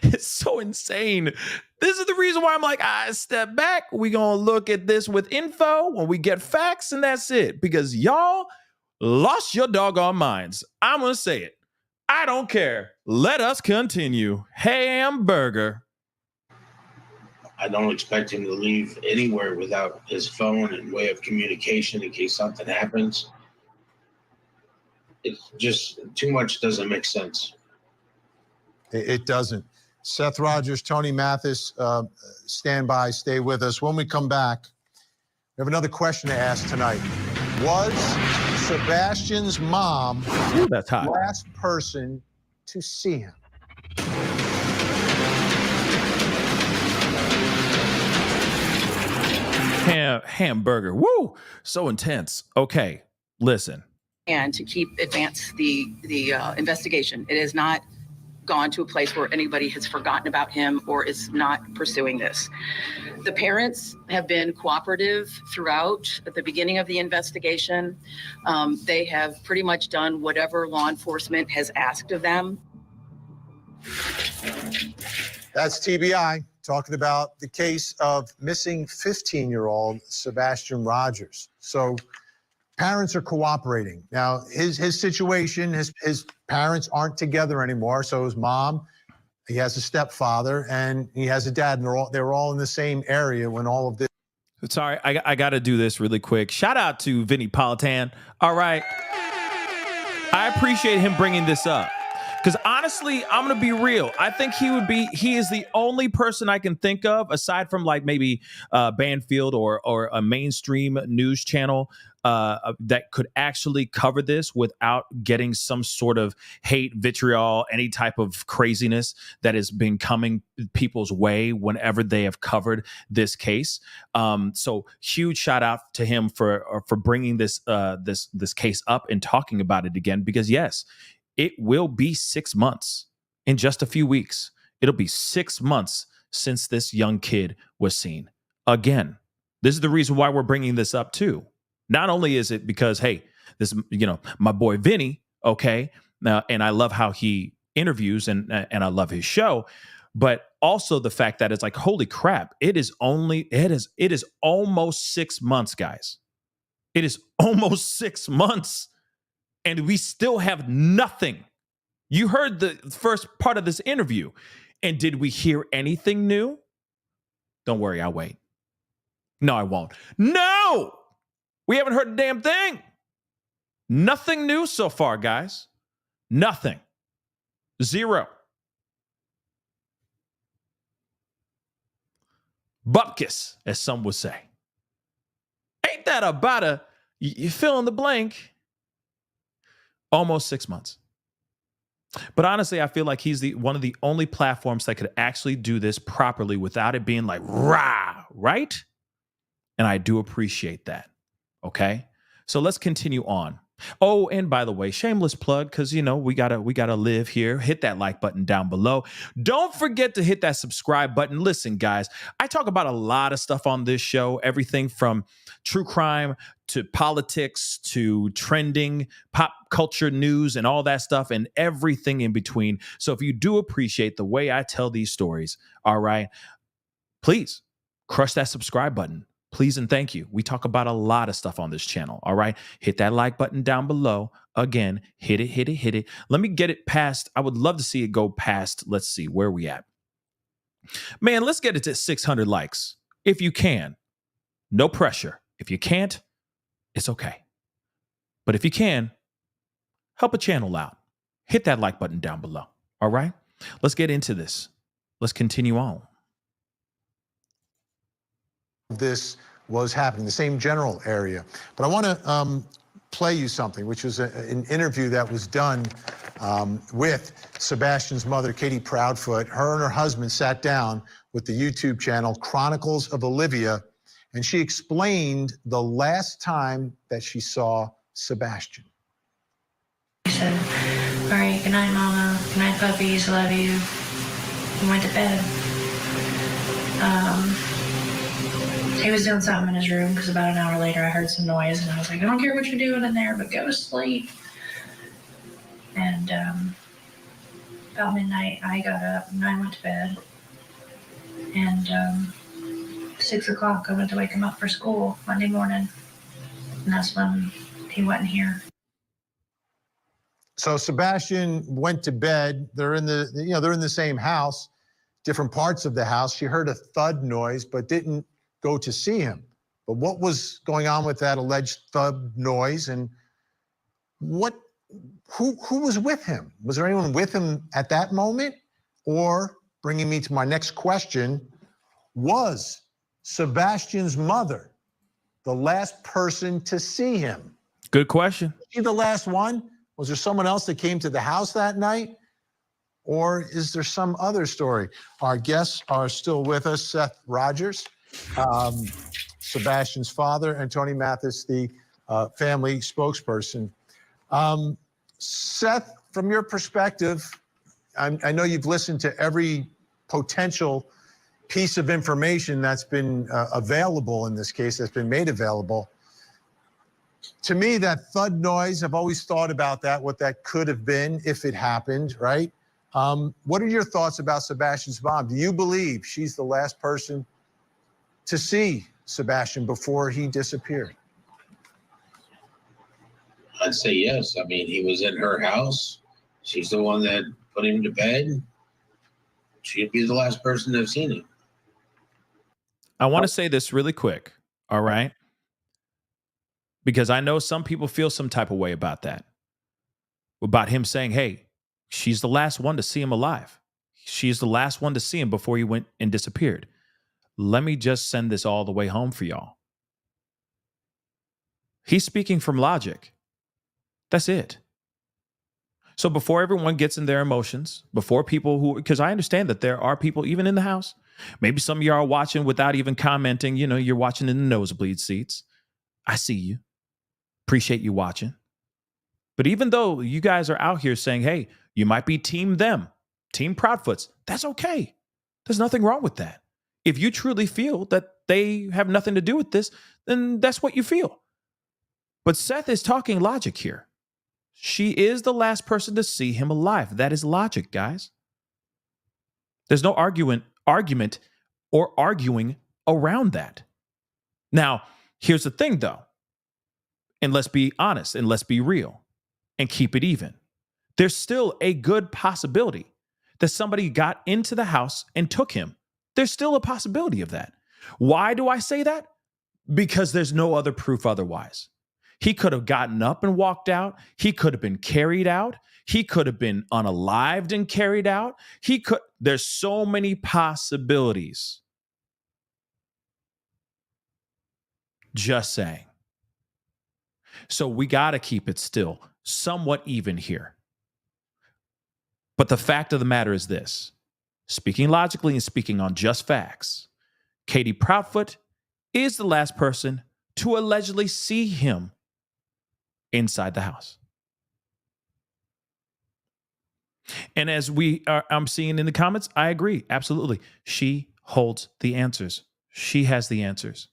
It's so insane. This is the reason why I'm like, step back. We're going to look at this with info when we get facts, and that's it. Because y'all lost your doggone minds. I'm going to say it. I don't care. Let us continue. Hamburger.
I don't expect him to leave anywhere without his phone and way of communication in case something happens. It's just too much doesn't make sense.
It doesn't. Seth Rogers, Tony Mathis, stand by, stay with us. When we come back, we have another question to ask tonight. Was Sebastian's mom
that's hot.
the last person to see him?
Hamburger. Woo! So intense. Okay, listen.
And to advance the investigation. It is not gone to a place where anybody has forgotten about him or is not pursuing this. The parents have been cooperative throughout at the beginning of the investigation. They have pretty much done whatever law enforcement has asked of them.
That's TBI talking about the case of missing 15-year-old Sebastian Rogers. So parents are cooperating. Now, his situation, his parents aren't together anymore. So his mom, he has a stepfather, and he has a dad, and they're all in the same area when all of this.
Sorry, I got to do this really quick. Shout out to Vinnie Politan. All right. I appreciate him bringing this up. Because honestly, I'm going to be real. I think he is the only person I can think of, aside from like maybe Banfield or a mainstream news channel that could actually cover this without getting some sort of hate, vitriol, any type of craziness that has been coming people's way whenever they have covered this case. So huge shout out to him for bringing this case up and talking about it again, because yes, it will be 6 months in just a few weeks. It'll be 6 months since this young kid was seen. Again, this is the reason why we're bringing this up too. Not only is it because, hey, this, my boy Vinny, okay, and I love how he interviews and I love his show, but also the fact that it's like, holy crap, it is almost 6 months, guys. It is almost 6 months. And we still have nothing. You heard the first part of this interview. And did we hear anything new? Don't worry, I'll wait. No, I won't. No! We haven't heard a damn thing. Nothing new so far, guys. Nothing. Zero. Bupkis, as some would say. Ain't that about you fill in the blank? Almost 6 months. But honestly, I feel like he's one of the only platforms that could actually do this properly without it being like, rah, right? And I do appreciate that. Okay? So let's continue on. Oh, and by the way, shameless plug, because we gotta live here. Hit that like button down below. Don't forget to hit that subscribe button. Listen, guys, I talk about a lot of stuff on this show, everything from true crime to politics to trending pop culture news and all that stuff and everything in between. So if you do appreciate the way I tell these stories, all right, please crush that subscribe button. Please and thank you. We talk about a lot of stuff on this channel. All right. Hit that like button down below. Again, hit it. Let me get it past. I would love to see it go past. Let's see where we at. Man, let's get it to 600 likes. If you can. No pressure. If you can't, it's okay. But if you can, help a channel out. Hit that like button down below. All right. Let's get into this. Let's continue on.
This was happening, the same general area. But I want to play you something, which was an interview that was done with Sebastian's mother, Katie Proudfoot. Her and her husband sat down with the YouTube channel Chronicles of Olivia, and she explained the last time that she saw Sebastian.
He said, all right, good night, Mama. Good night, puppies. Love you. He went to bed. He was doing something in his room because about an hour later I heard some noise and I was like, I don't care what you're doing in there, but go to sleep. And about midnight I got up and I went to bed. And 6 o'clock I went to wake him up for school Monday morning. And that's when he wasn't here.
So Sebastian went to bed. They're in the same house, different parts of the house. She heard a thud noise, but didn't go to see him. But what was going on with that alleged thud noise, and who was with him? Was there anyone with him at that moment? Or, bringing me to my next question, was Sebastian's mother the last person to see him?
Good question.
Was she the last one? Was there someone else that came to the house that night? Or is there some other story? Our guests are still with us. Seth Rogers, Sebastian's father, and Tony Mathis, the family spokesperson. Seth, from your perspective, I know you've listened to every potential piece of information that's been available in this case, that's been made available. To me, that thud noise, I've always thought about that, what that could have been if it happened, right? What are your thoughts about Sebastian's mom? Do you believe she's the last person to see Sebastian before he disappeared?
I'd say yes. I mean, he was in her house. She's the one that put him to bed. She'd be the last person to have seen him.
I want to say this really quick, all right? Because I know some people feel some type of way about that. About him saying, hey, she's the last one to see him alive. She's the last one to see him before he went and disappeared. Let me just send this all the way home for y'all. He's speaking from logic. That's it. So before everyone gets in their emotions, before people who, because I understand that there are people even in the house, maybe some of you are watching without even commenting, you know, you're watching in the nosebleed seats. I see you. Appreciate you watching. But even though you guys are out here saying, hey, you might be team them, team Proudfoots, that's okay. There's nothing wrong with that. If you truly feel that they have nothing to do with this, then that's what you feel. But Seth is talking logic here. She is the last person to see him alive. That is logic, guys. There's no argument or arguing around that. Now, here's the thing, though. And let's be honest and let's be real and keep it even. There's still a good possibility that somebody got into the house and took him. There's still a possibility of that. Why do I say that? Because there's no other proof otherwise. He could have gotten up and walked out. He could have been carried out. He could have been unalived and carried out. There's so many possibilities. Just saying. So we got to keep it still somewhat even here. But the fact of the matter is this, speaking logically and speaking on just facts, Katie Proudfoot is the last person to allegedly see him inside the house. And as I'm seeing in the comments, I agree. Absolutely. She holds the answers. She has the answers.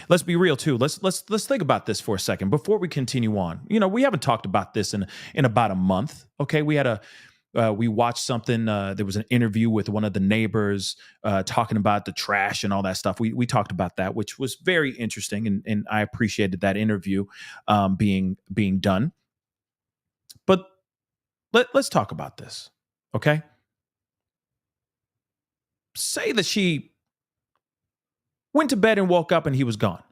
Let's be real too. Let's think about this for a second before we continue on. You know, we haven't talked about this in about a month. Okay, we watched something. There was an interview with one of the neighbors talking about the trash and all that stuff. We talked about that, which was very interesting, and I appreciated that interview being done. But let's talk about this, okay? Say that she went to bed and woke up and he was gone.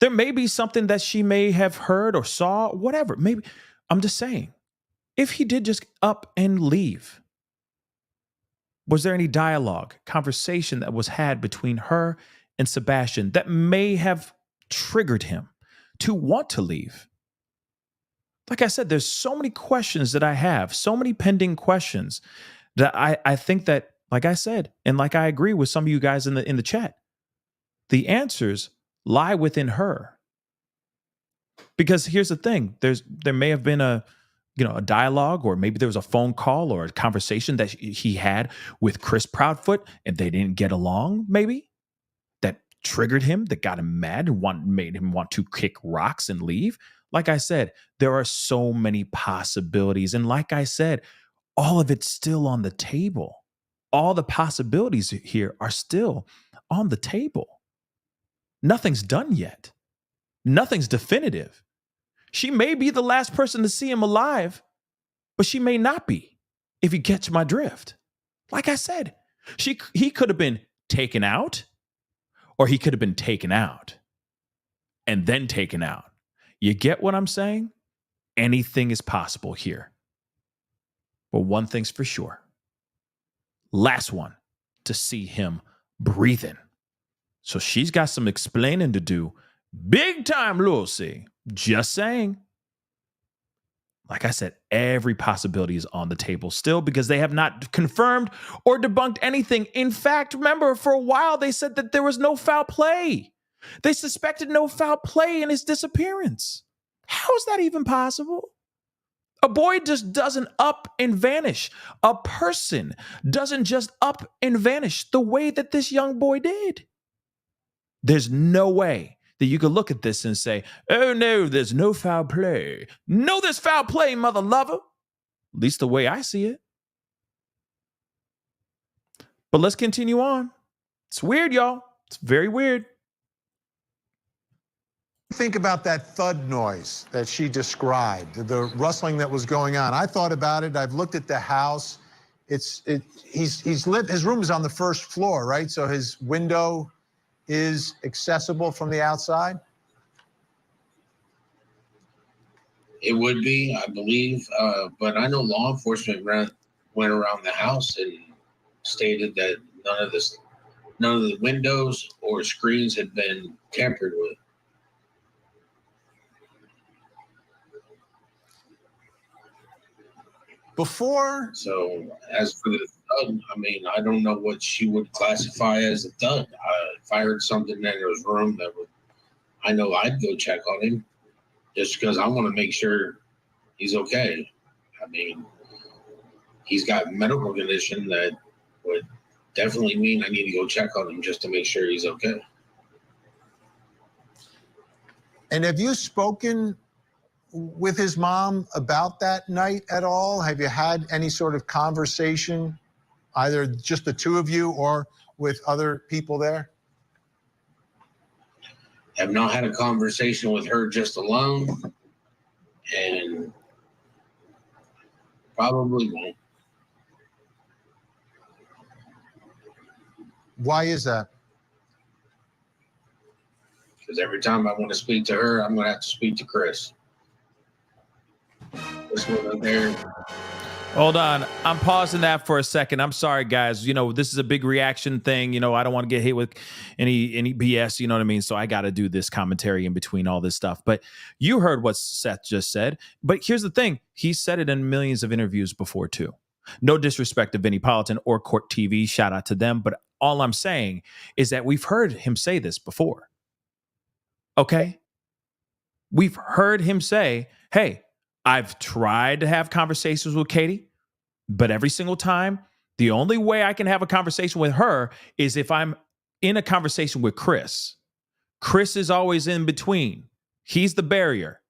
There may be something that she may have heard or saw, whatever. Maybe, I'm just saying, if he did just up and leave, was there any dialogue, conversation that was had between her and Sebastian that may have triggered him to want to leave? Like I said, there's so many questions that I have, so many pending questions that I think that, like I said, and like I agree with some of you guys in the chat, the answers lie within her. Because here's the thing, there may have been a dialogue, or maybe there was a phone call or a conversation that he had with Chris Proudfoot and they didn't get along, maybe, that triggered him, that got him mad and made him want to kick rocks and leave. Like I said, there are so many possibilities. And like I said, all of it's still on the table. All the possibilities here are still on the table. Nothing's done yet. Nothing's definitive. She may be the last person to see him alive, but she may not be, if you catch my drift. Like I said, he could have been taken out, or he could have been taken out and then taken out. You get what I'm saying? Anything is possible here. But one thing's for sure. Last one to see him breathing. So she's got some explaining to do. Big time, Lucy. Just saying. Like I said, every possibility is on the table still because they have not confirmed or debunked anything. In fact, remember, for a while they said that there was no foul play. They suspected no foul play in his disappearance. How is that even possible? A boy just doesn't up and vanish. A person doesn't just up and vanish the way that this young boy did. There's no way that you could look at this and say, oh no, there's no foul play. No, there's foul play, mother lover. At least the way I see it. But let's continue on. It's weird, y'all. It's very weird.
Think about that thud noise that she described, the rustling that was going on. I thought about it. I've looked at the house. His room is on the first floor, right? So his window is accessible from the outside.
It would be, I believe, but I know law enforcement went around the house and stated that none of the windows or screens had been tampered with.
Before.
So as for the thud, I mean, I don't know what she would classify as a thud. If I heard something in his room I know I'd go check on him just because I want to make sure he's okay. I mean, he's got a medical condition that would definitely mean I need to go check on him just to make sure he's okay.
And have you spoken with his mom about that night at all? Have you had any sort of conversation, either just the two of you or with other people there?
Have not had a conversation with her just alone, and probably won't.
Why is that?
Because every time I want to speak to her, I'm going to have to speak to Chris. This one there.
Hold on. I'm pausing that for a second. I'm sorry, guys. You know, this is a big reaction thing. You know, I don't want to get hit with any BS, you know what I mean? So I got to do this commentary in between all this stuff. But you heard what Seth just said. But here's the thing. He said it in millions of interviews before, too. No disrespect to Vinnie Politan or Court TV. Shout out to them. But all I'm saying is that we've heard him say this before. Okay? We've heard him say, hey, I've tried to have conversations with Katie, but every single time, the only way I can have a conversation with her is if I'm in a conversation with Chris. Chris is always in between. He's the barrier.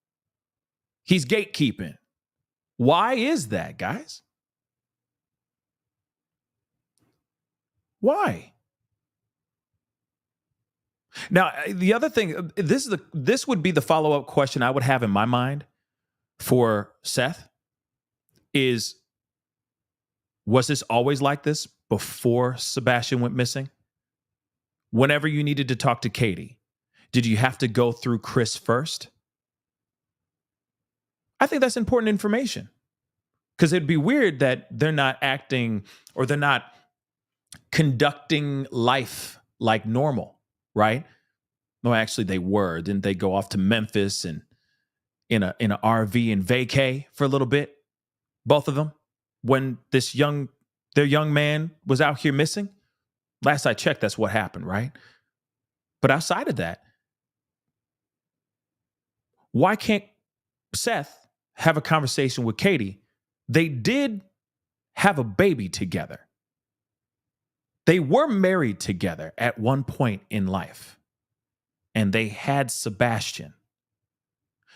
He's gatekeeping. Why is that, guys? Why? Now, the other thing, this would be the follow-up question I would have in my mind for Seth is, was this always like this before Sebastian went missing? Whenever you needed to talk to Katie, did you have to go through Chris first? I think that's important information, because it'd be weird that they're not acting or they're not conducting life like normal, right? No, actually they were. Didn't they go off to Memphis and in an RV and vacay for a little bit, both of them, when their young man was out here missing? Last I checked, that's what happened, right? But outside of that, why can't Seth have a conversation with Katie? They did have a baby together. They were married together at one point in life, and they had Sebastian.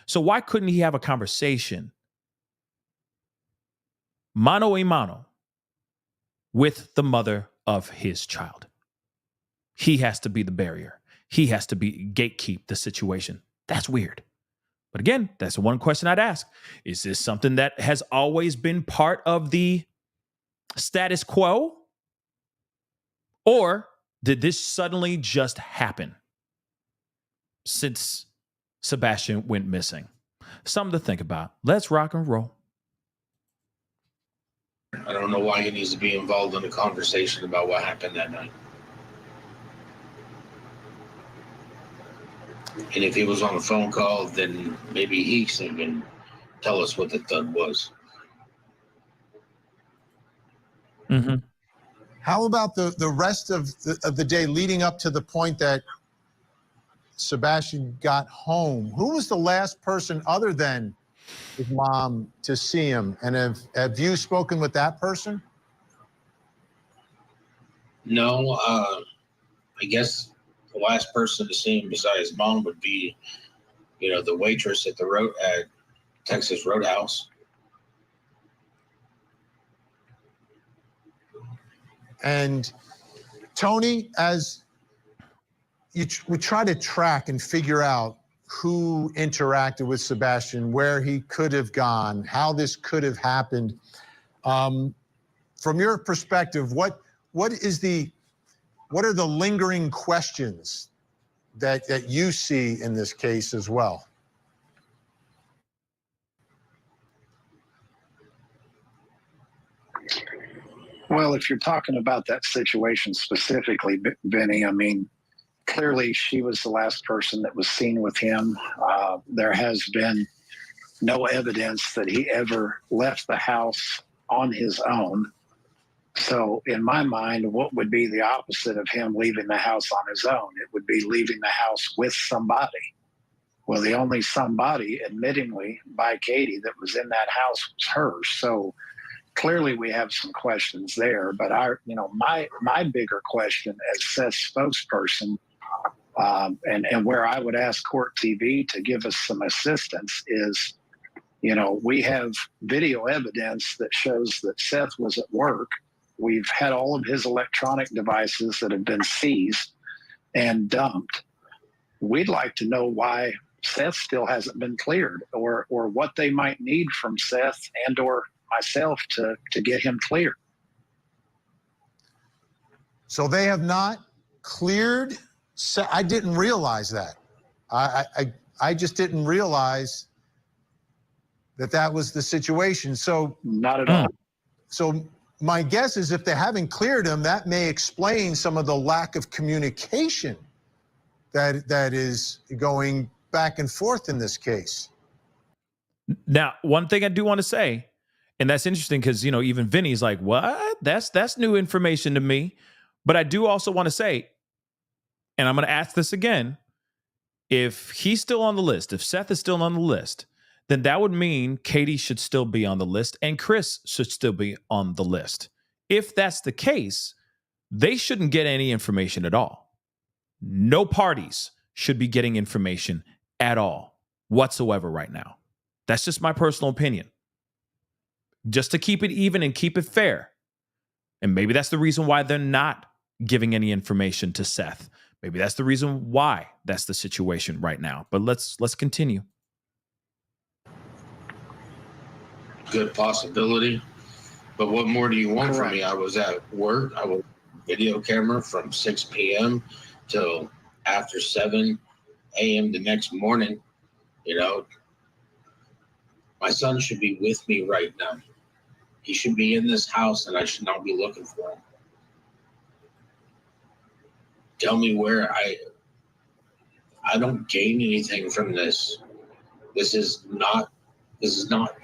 So why couldn't he have a conversation mano a mano with the mother of his child? He has to be the barrier. He has to be gatekeep the situation. That's weird. But again, that's the one question I'd ask. Is this something that has always been part of the status quo? Or did this suddenly just happen since Sebastian went missing? Something to think about. Let's rock and roll.
I don't know why he needs to be involved in a conversation about what happened that night. And if he was on a phone call, then maybe he can tell us what the thud was.
Mm-hmm.
How about the rest of the day leading up to the point that Sebastian got home? Who was the last person other than his mom to see him. And have you spoken with that person?
No, I guess the last person to see him besides his mom would be, the waitress at at Texas Roadhouse.
And Tony, as we try to track and figure out who interacted with Sebastian, where he could have gone, how this could have happened. From your perspective, what are the lingering questions that you see in this case as well?
Well, if you're talking about that situation specifically, Vinny, I mean, clearly she was the last person that was seen with him. There has been no evidence that he ever left the house on his own. So in my mind, what would be the opposite of him leaving the house on his own? It would be leaving the house with somebody. Well, the only somebody, admittingly, by Katie that was in that house was her. So clearly we have some questions there. But my bigger question as Seth's spokesperson, and where I would ask Court TV to give us some assistance is, we have video evidence that shows that Seth was at work. We've had all of his electronic devices that have been seized and dumped. We'd like to know why Seth still hasn't been cleared, or what they might need from Seth and or myself to get him cleared.
So they have not cleared. I didn't realize that. I just didn't realize that was the situation. So
not at all.
So my guess is if they haven't cleared him, that may explain some of the lack of communication that is going back and forth in this case.
Now, one thing I do want to say, and that's interesting because, even Vinny's like, what? That's new information to me. But I do also want to say, and I'm going to ask this again, if he's still on the list, if Seth is still on the list, then that would mean Katie should still be on the list and Chris should still be on the list. If that's the case, they shouldn't get any information at all. No parties should be getting information at all whatsoever right now. That's just my personal opinion. Just to keep it even and keep it fair. And maybe that's the reason why they're not giving any information to Seth. Maybe that's the reason why that's the situation right now. But let's continue.
Good possibility. But what more do you want from me? I was at work. I was video camera from 6 p.m. till after 7 a.m. the next morning. My son should be with me right now. He should be in this house and I should not be looking for him. Tell me where I don't gain anything from this. This is not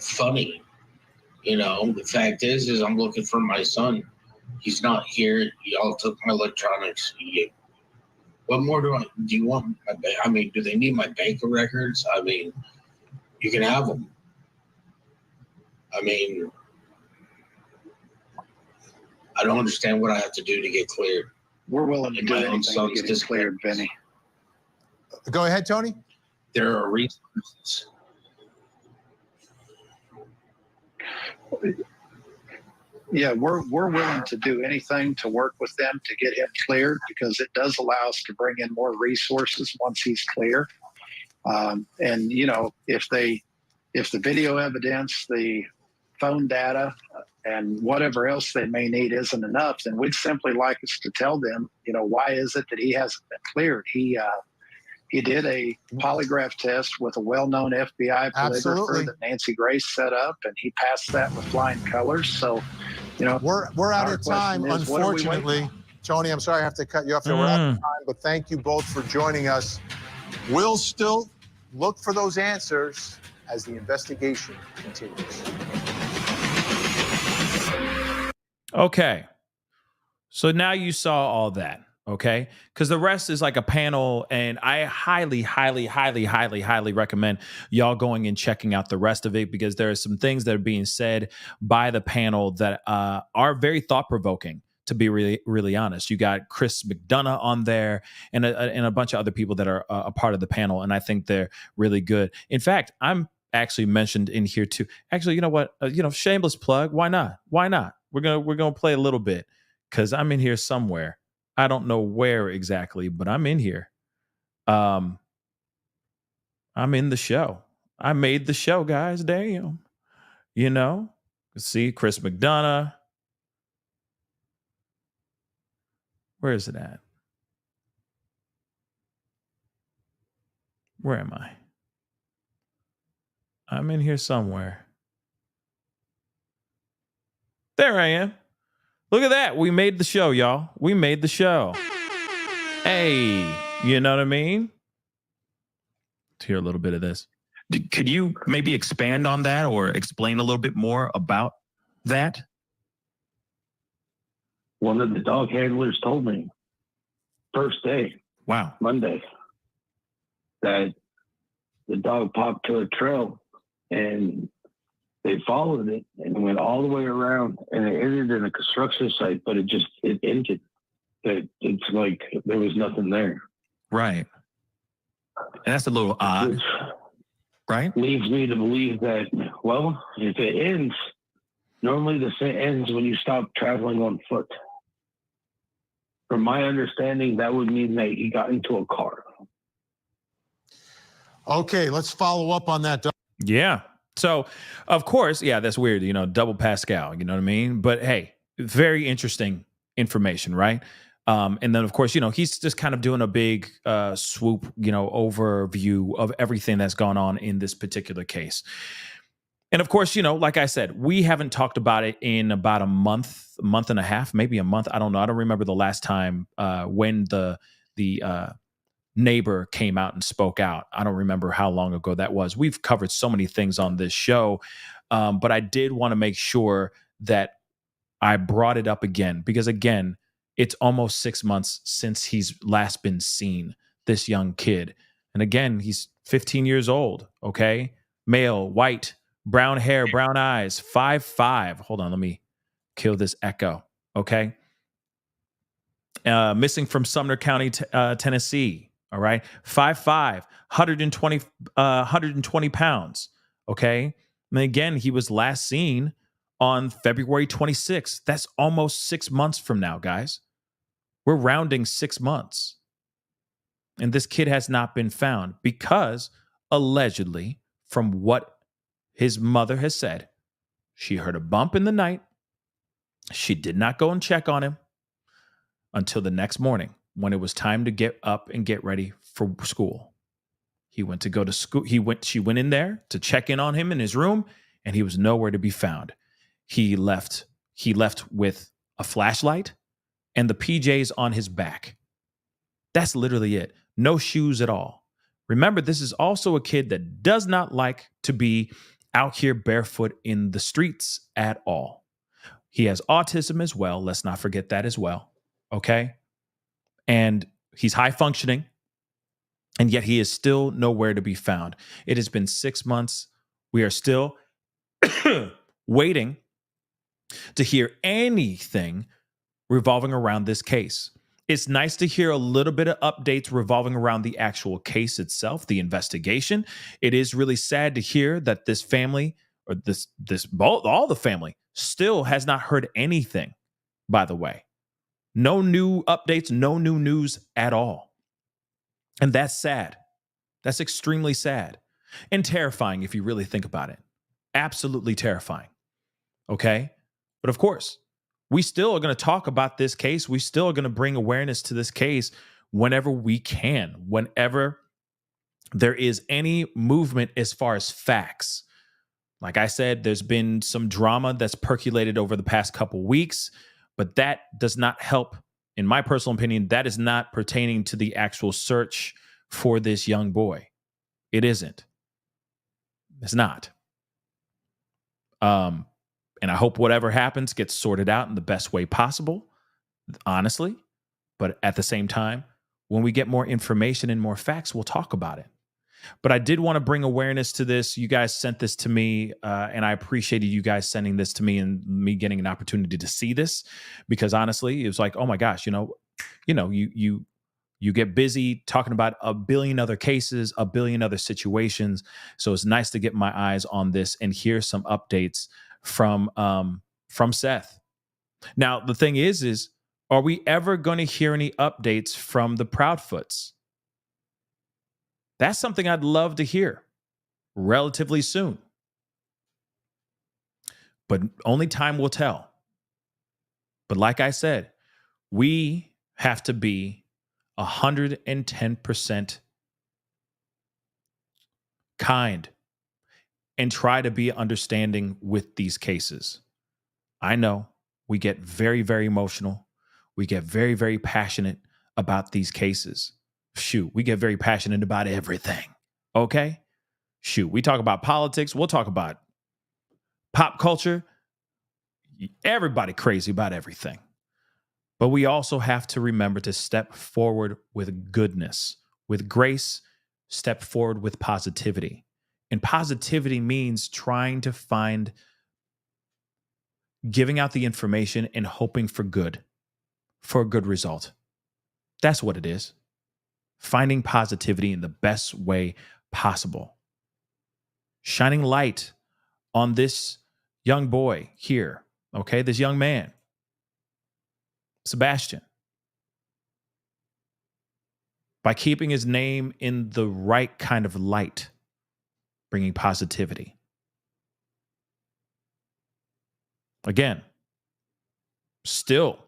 funny. The fact is I'm looking for my son. He's not here. Y'all took my electronics. What more do you want? Do they need my bank records? You can have them. I don't understand what I have to do to get cleared.
We're willing to do anything to get it cleared, Vinny.
Go ahead, Tony.
There are resources.
Yeah, we're willing to do anything to work with them to get him cleared because it does allow us to bring in more resources once he's clear. And if the video evidence, the phone data, and whatever else they may need isn't enough, then we'd simply like us to tell them, why is it that he hasn't been cleared? He did a polygraph test with a well-known FBI polygrapher that Nancy Grace set up, and he passed that with flying colors. So,
we're out of time, unfortunately. Tony, I'm sorry I have to cut you off there. We're out of time, but thank you both for joining us. We'll still look for those answers as the investigation continues.
Okay. So now you saw all that. Okay, because the rest is like a panel, and I highly, highly, highly, highly, highly recommend y'all going and checking out the rest of it, because there are some things that are being said by the panel that are very thought provoking. To be really, really honest, you got Chris McDonough on there, and a bunch of other people that are a part of the panel, and I think they're really good. In fact, I'm actually mentioned in here too. Actually, you know what? Shameless plug. Why not? Why not? We're gonna play a little bit because I'm in here somewhere. I don't know where exactly, but I'm in here. I'm in the show. I made the show, guys. Damn. See Chris McDonough. Where is it at? Where am I? I'm in here somewhere. There I am. Look at that. We made the show, y'all. We made the show. Hey, you know what I mean? Let's hear a little bit of this.
Could you maybe expand on that or explain a little bit more about that?
One of the dog handlers told me first day,
Wow.
Monday, that the dog popped to a trail and they followed it and went all the way around and it ended in a construction site, but it ended. It's like there was nothing there.
Right. And that's a little odd,
Which
right?
leads me to believe that, well, if it ends, normally the ends when you stop traveling on foot. From my understanding, that would mean that he got into a car.
Okay, let's follow up on that.
Yeah. So, of course, yeah, that's weird, double Pascal, you know what I mean? But hey, very interesting information, right? And then, of course, he's just kind of doing a big swoop, overview of everything that's gone on in this particular case. And of course, like I said, we haven't talked about it in about a month and a half, maybe a month. I don't know. I don't remember the last time when the neighbor came out and spoke out. I don't remember how long ago that was. We've covered so many things on this show, but I did want to make sure that I brought it up again because, again, it's almost 6 months since he's last been seen, this young kid. And again, he's 15 years old, okay? Male, white, brown hair, brown eyes, 5'5". Hold on, let me kill this echo, okay? Missing from Sumner County, Tennessee, all right? 5'5", 120 pounds, okay? And again, he was last seen on February 26th. That's almost 6 months from now, guys. We're rounding 6 months. And this kid has not been found because, allegedly, from what his mother has said, she heard a bump in the night. She did not go and check on him until the next morning when it was time to get up and get ready for school. He went to go to school. She went in there to check in on him in his room, and he was nowhere to be found. He left with a flashlight and the PJs on his back. That's literally it. No shoes at all. Remember, this is also a kid that does not like to be out here barefoot in the streets at all. He has autism as well. Let's not forget that as well. Okay? And he's high functioning, and yet he is still nowhere to be found. It has been 6 months. We are still waiting to hear anything revolving around this case. It's nice to hear a little bit of updates revolving around the actual case itself, the investigation. It is really sad to hear that this family, or all the family, still has not heard anything, by the way. No new updates, no new news at all. And that's sad. That's extremely sad and terrifying if you really think about it. Absolutely terrifying. Okay? But of course, we still are going to talk about this case. We still are going to bring awareness to this case whenever we can, whenever there is any movement as far as facts. Like I said, there's been some drama that's percolated over the past couple weeks, but that does not help. In my personal opinion, that is not pertaining to the actual search for this young boy. It isn't. It's not. And I hope whatever happens gets sorted out in the best way possible, honestly. But at the same time, when we get more information and more facts, we'll talk about it. But I did want to bring awareness to this. You guys sent this to me, and I appreciated you guys sending this to me and me getting an opportunity to see this, because honestly, it was like, oh my gosh, you get busy talking about a billion other cases, a billion other situations. So it's nice to get my eyes on this and hear some updates from Seth. Now, the thing is, are we ever going to hear any updates from the Proudfoots? That's something I'd love to hear relatively soon. But only time will tell. But like I said, we have to be 110% kind and try to be understanding with these cases. I know we get very, very emotional. We get very, very passionate about these cases. Shoot, we get very passionate about everything. Okay? Shoot, we talk about politics. We'll talk about pop culture. Everybody crazy about everything. But we also have to remember to step forward with goodness, with grace, step forward with positivity. And positivity means trying to find, giving out the information and hoping for good, for a good result. That's what it is. Finding positivity in the best way possible. Shining light on this young boy here, okay? This young man, Sebastian. By keeping his name in the right kind of light, bringing positivity. Again, still,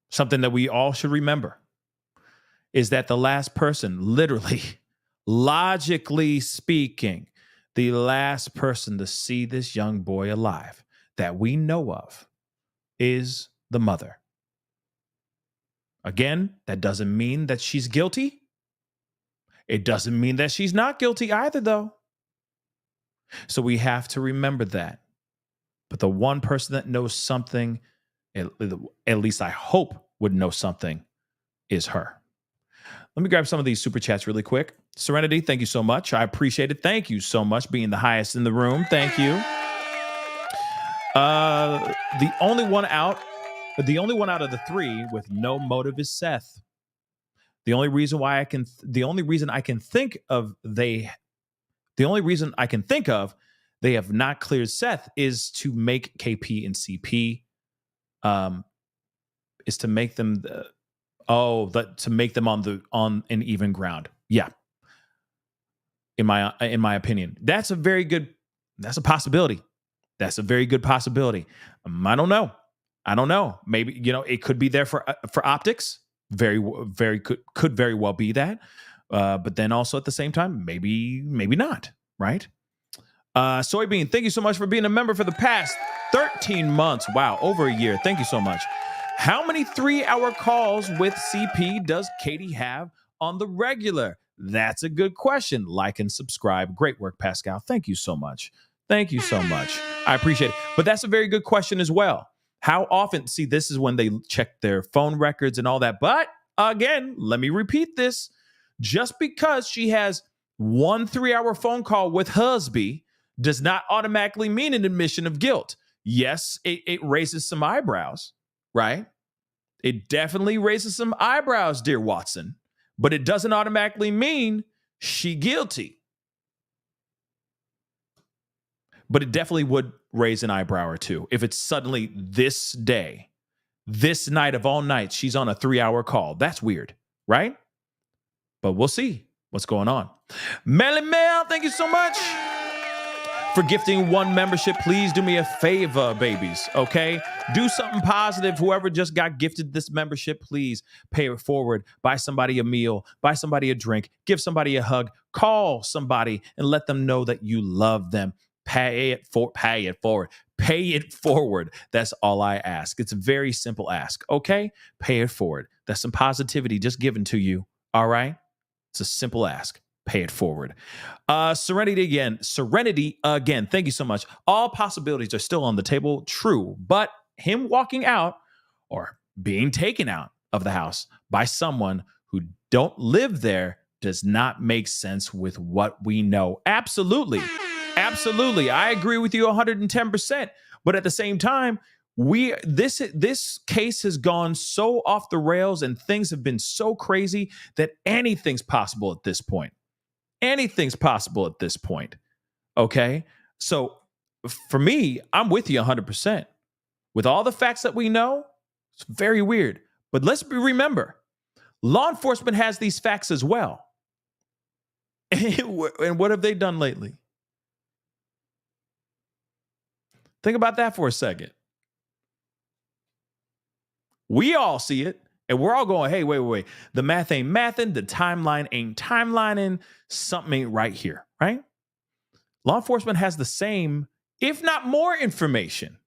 something that we all should remember is that the last person, literally, logically speaking, the last person to see this young boy alive that we know of is the mother. Again, that doesn't mean that she's guilty. It doesn't mean that she's not guilty either, though. So we have to remember that. But the one person that knows something, at least I hope would know something, is her. Let me grab some of these super chats really quick. Serenity, thank you so much. I appreciate it. Thank you so much, being the highest in the room. Thank you. The only one out of the three with no motive is Seth. The only reason I can think of they have not cleared Seth is to make KP and CP, is to make them to make them on an even ground. Yeah. In my opinion, that's a possibility. That's a very good possibility. I don't know. Maybe, it could be there for optics. Could very well be that. But then also at the same time, maybe not. Right. Soybean, thank you so much for being a member for the past 13 months. Wow. Over a year. Thank you so much. How many 3-hour calls with CP does Katie have on the regular? That's a good question. Like and subscribe. Great work, Pascal. Thank you so much. Thank you so much. I appreciate it. But that's a very good question as well. How often? See, this is when they check their phone records and all that. But again, let me repeat this. Just because she has one 3-hour phone call with husband does not automatically mean an admission of guilt. Yes, it raises some eyebrows, right? It definitely raises some eyebrows, dear Watson. But it doesn't automatically mean she guilty. But it definitely would raise an eyebrow or two if it's suddenly this day, this night of all nights, she's on a 3-hour call. That's weird, right? But we'll see what's going on. Melly Mel, thank you so much for gifting one membership. Please do me a favor, babies, okay? Do something positive. Whoever just got gifted this membership, please pay it forward. Buy somebody a meal. Buy somebody a drink. Give somebody a hug. Call somebody and let them know that you love them. Pay it forward. Pay it forward. That's all I ask. It's a very simple ask, okay? Pay it forward. That's some positivity just given to you, all right? It's a simple ask. Pay it forward. Serenity again. Thank you so much. All possibilities are still on the table. True. But him walking out or being taken out of the house by someone who don't live there does not make sense with what we know. Absolutely. Absolutely. I agree with you 110%. But at the same time, this case has gone so off the rails and things have been so crazy that anything's possible at this point. Anything's possible at this point. Okay? So for me, I'm with you 100%. With all the facts that we know, it's very weird. But let's remember, law enforcement has these facts as well. And what have they done lately? Think about that for a second. We all see it, and we're all going, hey, wait. The math ain't mathing. The timeline ain't timelining. Something ain't right here, right? Law enforcement has the same, if not more information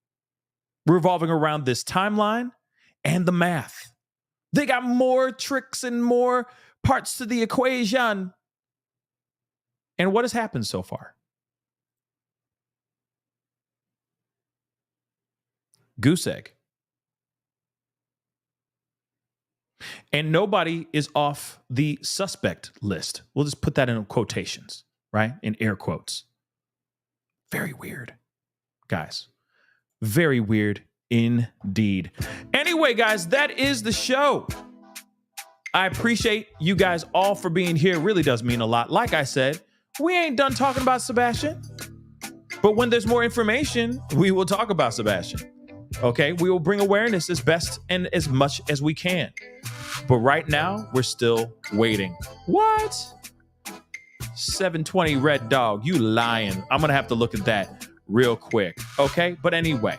revolving around this timeline and the math. They got more tricks and more parts to the equation. And what has happened so far? Goose egg. And nobody is off the suspect list. We'll just put that in quotations, right? In air quotes. Very weird, guys. Very weird indeed. Anyway, guys, that is the show. I appreciate you guys all for being here. It really does mean a lot. Like I said, we ain't done talking about Sebastian. But when there's more information, we will talk about Sebastian. Okay, we will bring awareness as best and as much as we can. But right now, we're still waiting. What? 720 Red Dog, you lying. I'm going to have to look at that real quick. Okay, but anyway,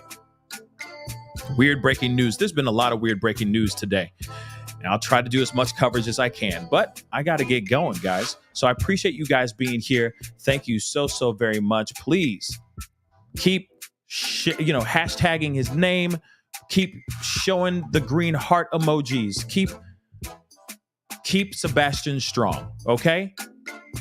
weird breaking news. There's been a lot of weird breaking news today. And I'll try to do as much coverage as I can. But I got to get going, guys. So I appreciate you guys being here. Thank you so very much. Please keep hashtagging his name. Keep showing the green heart emojis. Keep Sebastian strong, okay?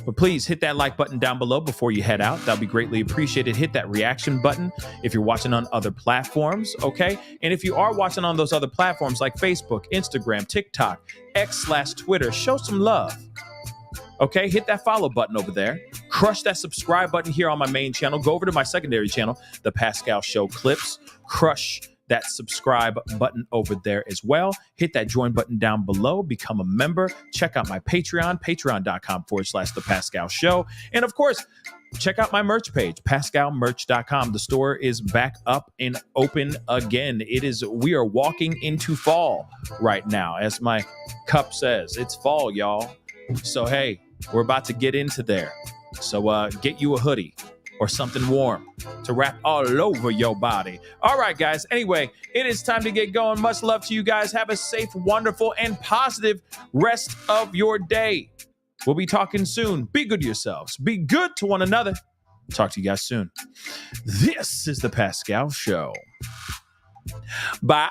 But please hit that like button down below before you head out. That'll be greatly appreciated. Hit that reaction button if you're watching on other platforms, okay? And if you are watching on those other platforms like Facebook, Instagram, TikTok, X/Twitter, show some love. Okay, hit that follow button over there. Crush that subscribe button here on my main channel. Go over to my secondary channel, The Pascal Show Clips. Crush that subscribe button over there as well. Hit that join button down below. Become a member. Check out my Patreon, patreon.com/The Pascal Show. And of course, check out my merch page, pascalmerch.com. The store is back up and open again. We are walking into fall right now. As my cup says, it's fall, y'all. So, hey, we're about to get into there. So get you a hoodie or something warm to wrap all over your body. All right, guys. Anyway, it is time to get going. Much love to you guys. Have a safe, wonderful, and positive rest of your day. We'll be talking soon. Be good to yourselves. Be good to one another. Talk to you guys soon. This is The Pascal Show. Bye.